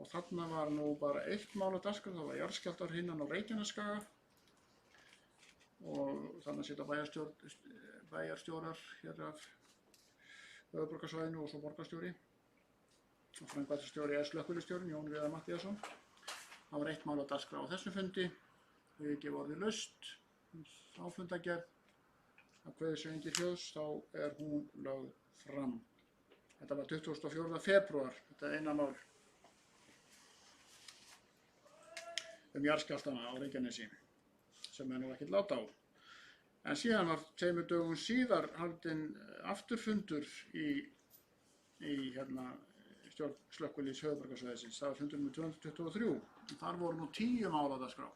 Og þarna var nú bara 1 mál á dagskrá, það var jarðskjálftahrina á Reykjanesskaga og þannig sitja bæjarstjórar hér af höfuðborgarsvæðinu og svo borgarstjóri og framkvæmdastjóri er slökkviliðsstjórinn Jón Viðar Matthíasson. Það var 1 mál á dagskrá á þessum fundi og ég gef orðið laust á fundargerð. Það kveður sig engin hljóðs, þá er hún lögð fram. Þetta var 24. febrúar, þetta er eina mál. Jarðskjálftana á Reykjanesi sem er nú ekkert lát á. En síðan var 2 dögum síðar haldinn afturfundur í stjórn slökkviliðs höfuðborgarsvæðisins. Það var fundur nr. 223. Þar voru nú 10 mál á dagskrá.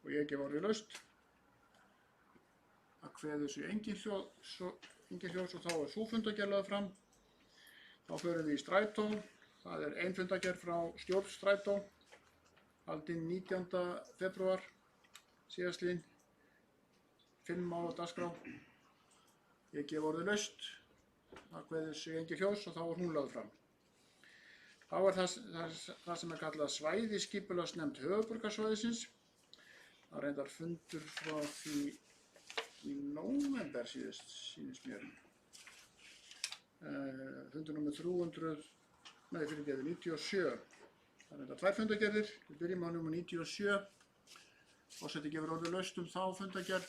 Og ég gef orðið laust. Það kveður sig engin hljóðs og þá er sú fundargerð lögð fram. Þá förum við í strætó. Það er ein fundargerð frá stjórn strætó. Haldinn 19. febrúar síðastliðinn, 5 mál á dagskrá. Ég gef orðið laust, það kveður sig engin hljóðs og þá er hún lögð fram. Þá er það sem er kallað svæðisskipulagsnefnd höfuðborgarsvæðisins. Það er reyndar fundur frá því í nóvember sýnist mér. Fundur nr. 97. Það er þetta 2 fundargerðir, við byrjum á nr. 97. Forseti gefur orðið laust þá fundargerð.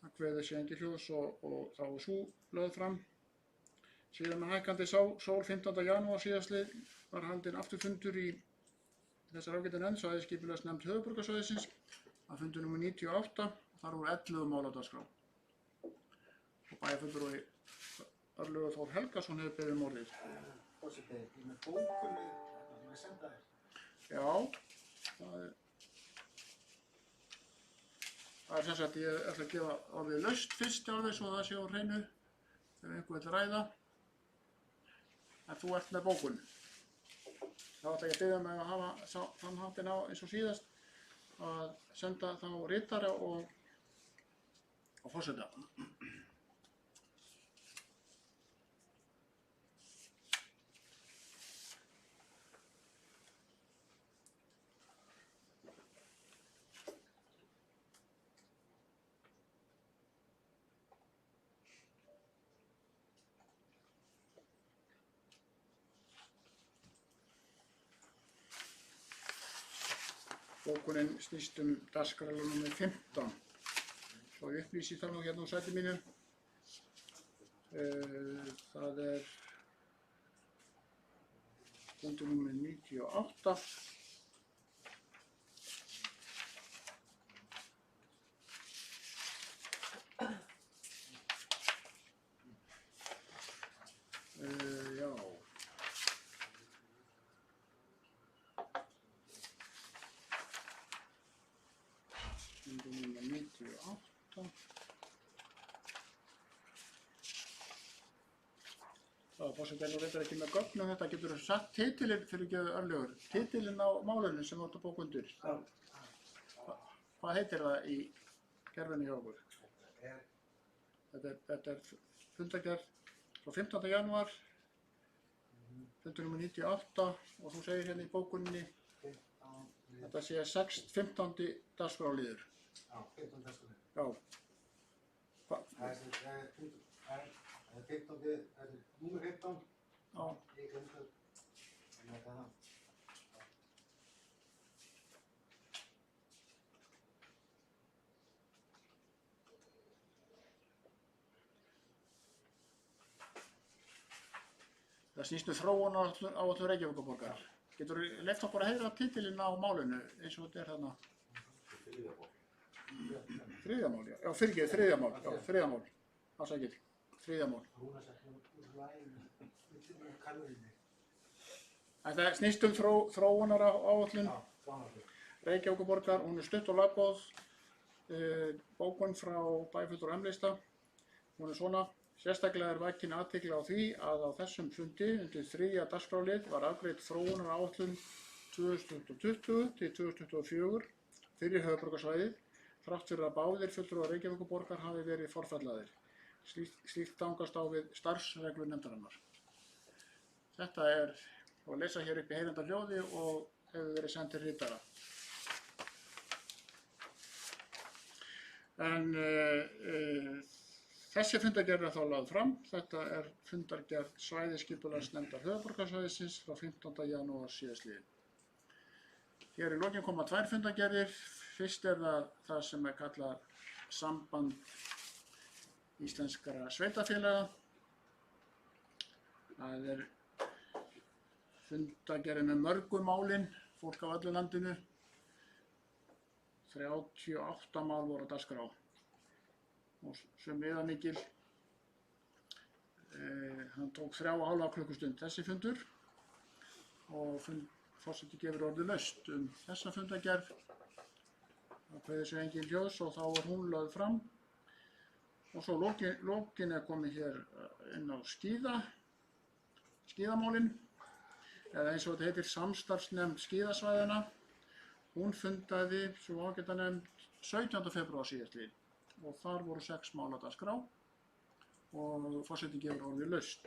Það kveður sig engin hljóðs og þá er sú lögð fram. Síðan með hækkandi sól 15. janúar síðastlið var haldinn afturfundur í þessar ágætu nefnd, svæðisskipulagsnefnd höfuðborgarsvæðisins. Það er fundur nr. 98, þar voru 11 mál á dagskrá. Og bæjarfulltrúi Örlygur Þór Helgason hefur beðið orðið. Forseti, ég með bókunni sem ég senda þér. Já, það er sem sagt, ég ætla að gefa orðið laust fyrst á því svo það sé á hreinu ef einhver vill ræða. En þú ert með bókun. Þá ætla ég að biðja mig að hafa þann háttinn á eins og síðast að senda þá ritara og forseta. Bókunin snýst dagskrárlið nr. 15. Svo ég upplýsi það nú hérna á sæti mínu. Það er fundur nr. 98. Já. Fundur nr. 98. Forseti er nú reyndar ekki með gögn um þetta. Getur þú sagt titilinn fyrir ekki Örlygur? Titilinn á málinu sem þú átt að bóka undir? hvað heitir það í gerfinni hjá okkur? Þetta er fundargerð frá 15. janúar, fundur nr. 98 og þú segir hérna í bókunni þetta sé 15. dagskrárliður. Já, 15 dagskrárliður. Já. Það er 15. Það er númer 15. Já. Ég glemdi það. Það snýst þróunaráætlun Reykjavíkurborgar. Getur þú leyft okkur að heyra titilinn á málinu eins og þetta er þarna? Þriðja mál, já. Já, fyrirgeðu, þriðja mál. Já, þriðja mál. Afsakið, þriðja mál. Þetta snýst þróunaráætlun Reykjavíkurborgar. Hún er stutt og laggóð. Bókun frá bæjarfulltrúa M-lista. Hún er svona. Sérstaklega er vakin athygli á því að á þessum fundi undir 3. dagskrárlið var afgreidd þróunaráætlun 2020 til 2024 fyrir höfuðborgarsvæðið, þrátt fyrir að báðir fulltrúar Reykjavíkurborgar hafi verið forfallaðir. Slíkt stangast á við starfsreglur nefndarinnar. Þetta er að lesa hér upp í heyranda hljóði og hefur verið sent til ritara. En þessi fundargerð er þá lögð fram. Þetta er fundargerð svæðisskipulagsnefndar höfuðborgarsvæðisins frá 15. janúar síðastliðinn. Hér í lokin koma 2 fundargerðir. Fyrst er það sem er kallað Samband íslenskra sveitarfélaga. Það er fundargerð með mörgum málin, fólk af öllu landinu. 38 mál voru á dagskrá. Og sem viðamikil, hann tók 3,5 klukkustund þessi fundur og forseti gefur orðið laust þessa fundargerð. Það kveður sig engin ljós og þá var hún lögð fram. Og svo lokin er komið hér inn á skíðamálin, eða eins og þetta heitir samstarfsnefnd skíðasvæðanna. Hún fundaði, svo ágæta nefnd, 17. febrúar síðastliðinn. Og þar voru 6 mál á dagskrá og forseti gefur orðið laust.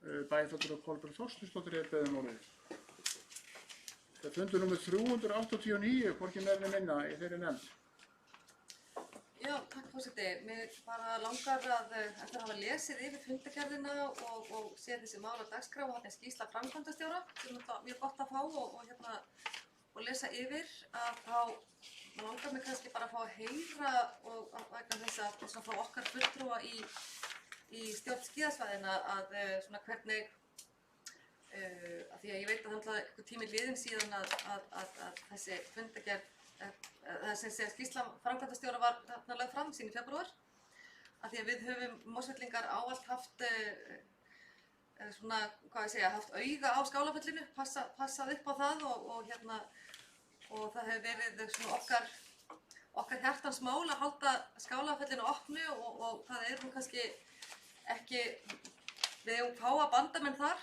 Bæjarfulltrúi Kolbrún Þorsteinsdóttir er beðin orðið. Þetta er fundur nr. 389, hvorki meira né minna í þeirri nefnd. Já, takk forseti. Mér bara langar að eftir að hafa lesið yfir fundargerðina og séð þessi mál á dagskrá og hafa skýrsla framkvæmdastjóra sem er mjög gott að fá og lesa yfir að þá langar mig kannski bara að fá að heyra og vegna þess að frá okkar fulltrúa í stjórn skíðasvæðina að svona hvernig af því að ég veit að það er eitthvað tími liðinn síðan að þessi fundargerð þessi skýrsla framkvæmdastjóra var lögð fram sín í febrúar af því að við höfum Mosfellingar ávallt haft svona, hvað ég segja, haft auga á Skálafellinu, passað upp á það og það hefur verið svona okkar hjartans mál að halda Skálafellinu opnu og það er nú kannski ekki, við hefum fáa bandamenn þar,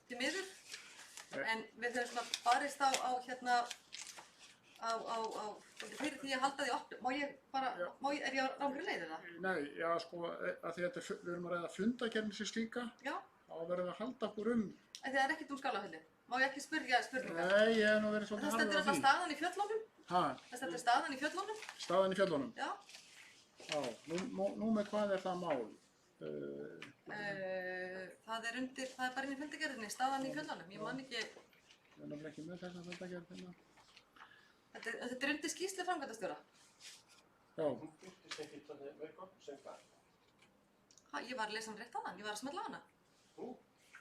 því miður, en við höfum svona barist fyrir því að halda því opnu. Er ég á rangri leið eða? Nei, já sko, að því að við erum að ræða fundargerðin sem slíka, Já. þá verðum við að halda okkur En það er ekkert Skálafelli. Má ég ekki spyrja spurningar? Nei, ég hef nú verið svolítið harður á því. Það stendur alltaf staðan í fjöllunum? Hæ? Það stendur staðan í fjöllunum? Staðan í fjöllunum? Já. Já, nú með hvað er það mál? Það er bara inn í fundargerðinni, staðan í fjöllunum. Ég man ekki... Ég er náttúrulega ekki með þessa fundargerð hérna. Þetta er undir skýrslu framkvæmdastjóra? Já. Ég var að lesa hann rétt á hann, ég var að smella á hana.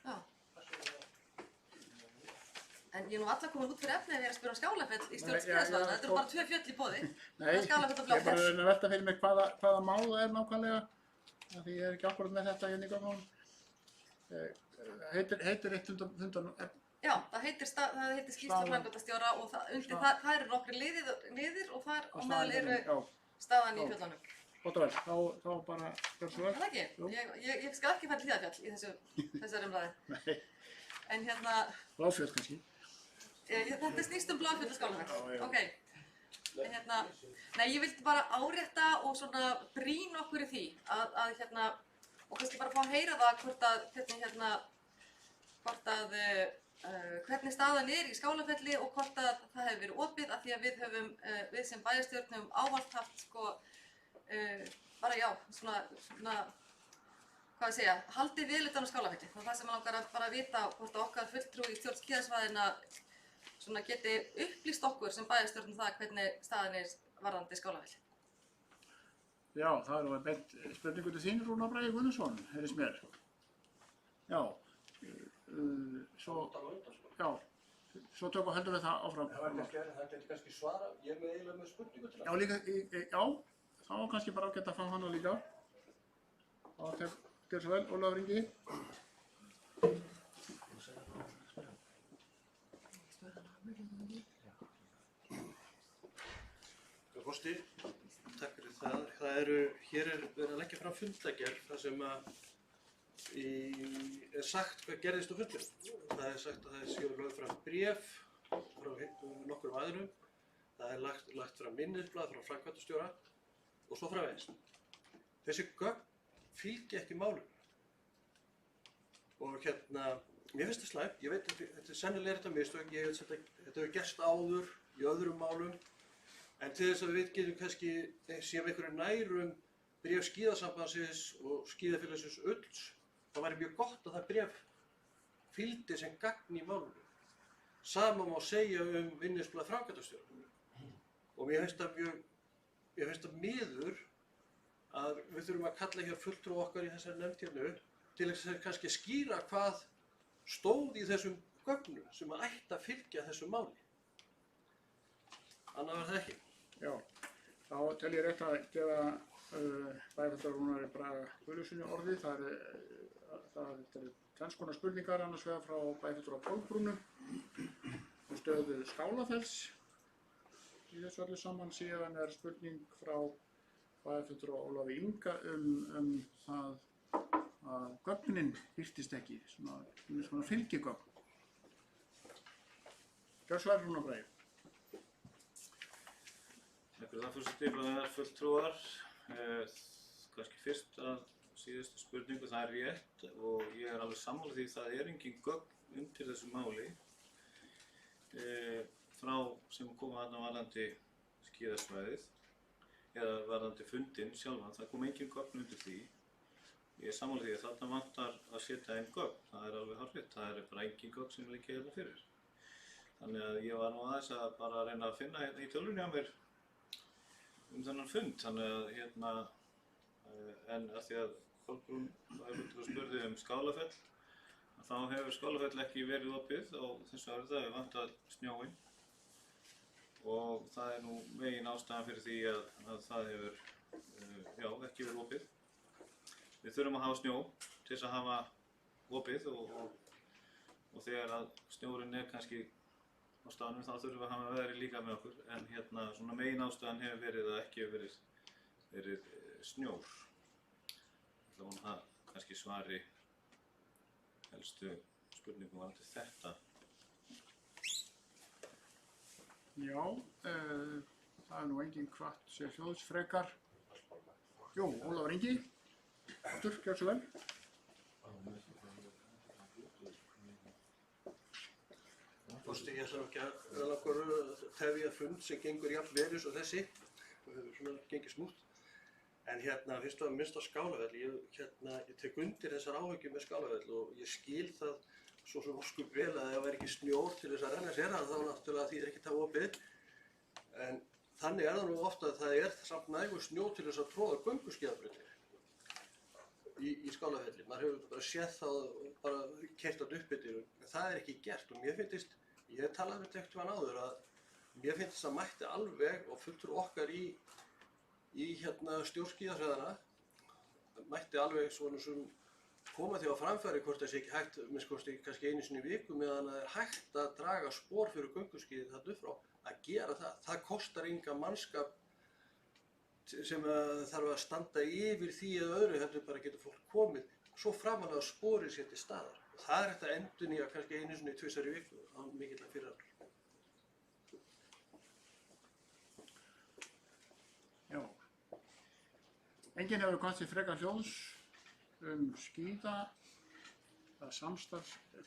Já. En ég er nú alltaf komin út fyrir efni ef ég er að spyrja Skálafell í stjórn skíðasvæðanna. Þetta eru bara 2 fjöll í boði. Nei, ég er bara að reyna að velta fyrir mig hvaða mál það er nákvæmlega. Því ég er ekki akkurat með þetta hérna í gögnum. Heitir eitt fundan... Já, það heitir skýrsla framkvæmdastjóra og það eru nokkrir liðir og þar á meðal eru staðan í fjöllunum. Gott og vel, þá bara gjör svo vel. Það ekki? Ég skal ekki fara Hlíðarfjall í þessari umræðu. Nei. En Bláfjöll kannski. Þetta snýst Bláfjöll og Skálafell. Ok. Nei, ég vildi bara árétta og svona brýna okkur í því að og kannski bara fá að heyra það hvernig staðan í Skálafelli og hvort að það hefur verið opið af því að við sem bæjarstjórn höfum ávallt haft bara já, svona hvað að segja, haldið vel utan á Skálafelli. Það er það sem maður langar að bara vita hvort okkar fulltrúi í stjórn skíðasvæðina svona geti upplýst okkur sem bæjarstjórn það hvernig staðan er varðandi Skálafelli. Já, það er nú beint spurningu til þín, Rúnar Bragi Guðmundsson, heyrðist mér. Já, svo höldum við það áfram. Það geti kannski svara, ég er eiginlega með spurningu til það. Já, líka, já, þá var kannski bara ágætt að fá hana líka. Og gjör svo vel, Ólafur Ingi. Forseti, takk fyrir það. Hér er verið að leggja fram fundargerð þar sem er sagt hvað gerðist á fundinum. Það er sagt að það séu lögð fram bréf frá nokkrum aðilum. Það er lagt fram minnisblað frá framkvæmdastjóra og svo framvegis. Þessi gögn fylgja ekki málum. Og mér finnst það slæmt. Ég veit að þetta er sennilega þetta mistök. Þetta hefur gerst áður í öðrum málum. En til þess að við getum kannski séum einhverju nærum bréf skíðasambandsins og skíðafélagsins Ulls, þá væri mjög gott að það bréf fylgdi sem gagn í málinu. Sama má segja minnisblað framkvæmdastjóra. Og mér finnst það miður að við þurfum að kalla hér fulltrúa okkar í þessari nefnd hérna til þess að kannski skýra hvað stóð í þessum gögnum sem ætti að fylgja þessu máli. Annað var það ekki. Já, þá tel ég rétt að gefa bæjarfulltrúa Rúnari Braga Guðmundssyni orðið. Það eru tvenns konar spurningar, annars vegar frá bæjarfulltrúa Kolbrúnu um stöðu Skálafells í þessu öllu saman. Síðan er spurning frá bæjarfulltrúa Ólafi Inga það að gögnin birtist ekki, svona fylgigögn. Gjör svo vel, Rúnar Bragi. Takk fyrir það, forseti, bæjarfulltrúar. Kannski fyrst að síðustu spurningu, það er rétt og ég er alveg sammála því það er engin gögn undir þessu máli sem koma þarna varðandi skíðasvæðið eða varðandi fundinn sjálfan. Það kom engin gögn undir því. Ég er sammála því að þarna vantar að setja inn gögn. Það er alveg hárrétt. Það er bara engin gögn sem liggja hérna fyrir. Þannig að ég var nú aðeins að bara reyna að finna hérna í tölvunni á mér þennan fund. Þannig að en að því að Kolbrún spurði Skálafell, þá hefur Skálafell ekki verið opið á þessu ári. Það hefur vantað snjóinn og það er nú megin ástæðan fyrir því að það hefur ekki verið opið. Við þurfum að hafa snjó til þess að hafa opið og þegar að snjórinn er kannski á staðnum þá þurfum við að hafa veðrið líka með okkur. En svona megin ástæðan hefur verið að ekki hefur verið snjór. Það vona það kannski svari helstu spurningum varðandi þetta. Já, það er nú engin hvatt sér hljóðsfrekar. Jú, Ólafur Ingi. Gjör svo vel. Forseti, ég ætla ekki að vera okkur tefja fund sem gengur jafn vel eins og þessi. Það hefur svona gengið smútt. En fyrst og minnst á Skálafell, ég tek undir þessar áhyggjur með Skálafell og ég skil það svo sem óskup vel að það væri ekki snjór til þess að renna sér, þá náttúrulega þýðir ekki það opið. En þannig er það nú ofta að það er samt nægur snjó til þess að tróða gönguskíðabrautir í Skálafelli. Maður hefur bara séð það og bara keyrt þarna upp eftir, en það er ekki gert. Og mér finnst, ég talaði með einhvern tímann áður að mér finnst það mætti alveg og fulltrúi okkar í stjórn skíðasvæðanna mætti alveg svona sem koma því á framfæri hvort það sé ekki hægt, minnst kannski einu sinni í viku meðan það er hægt að draga spor fyrir gönguskíði þarna upp frá, að gera það. Það kostar enga mannskap sem þarf að standa yfir því eða öðru, heldur bara getur fólk komið svo framanlega að sporið sér til staðar. Það er hægt að endurnýja kannski einu sinni tvisvar í viku á mikillar fyrirhafn. Enginn hefur komið til frekar hljóðs skíða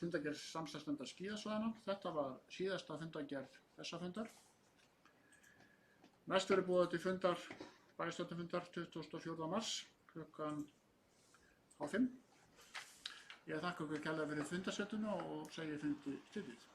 fundargerð samstarfsnefndar skíðasvæðanna. Þetta var síðasta fundargerð þessa fundar. Næst verður boðað til fundar, bæjarstjórnarfundar 24. mars klukkan 5:30. Ég þakka ykkur kærlega fyrir fundarsetuna og segi fundi slitið.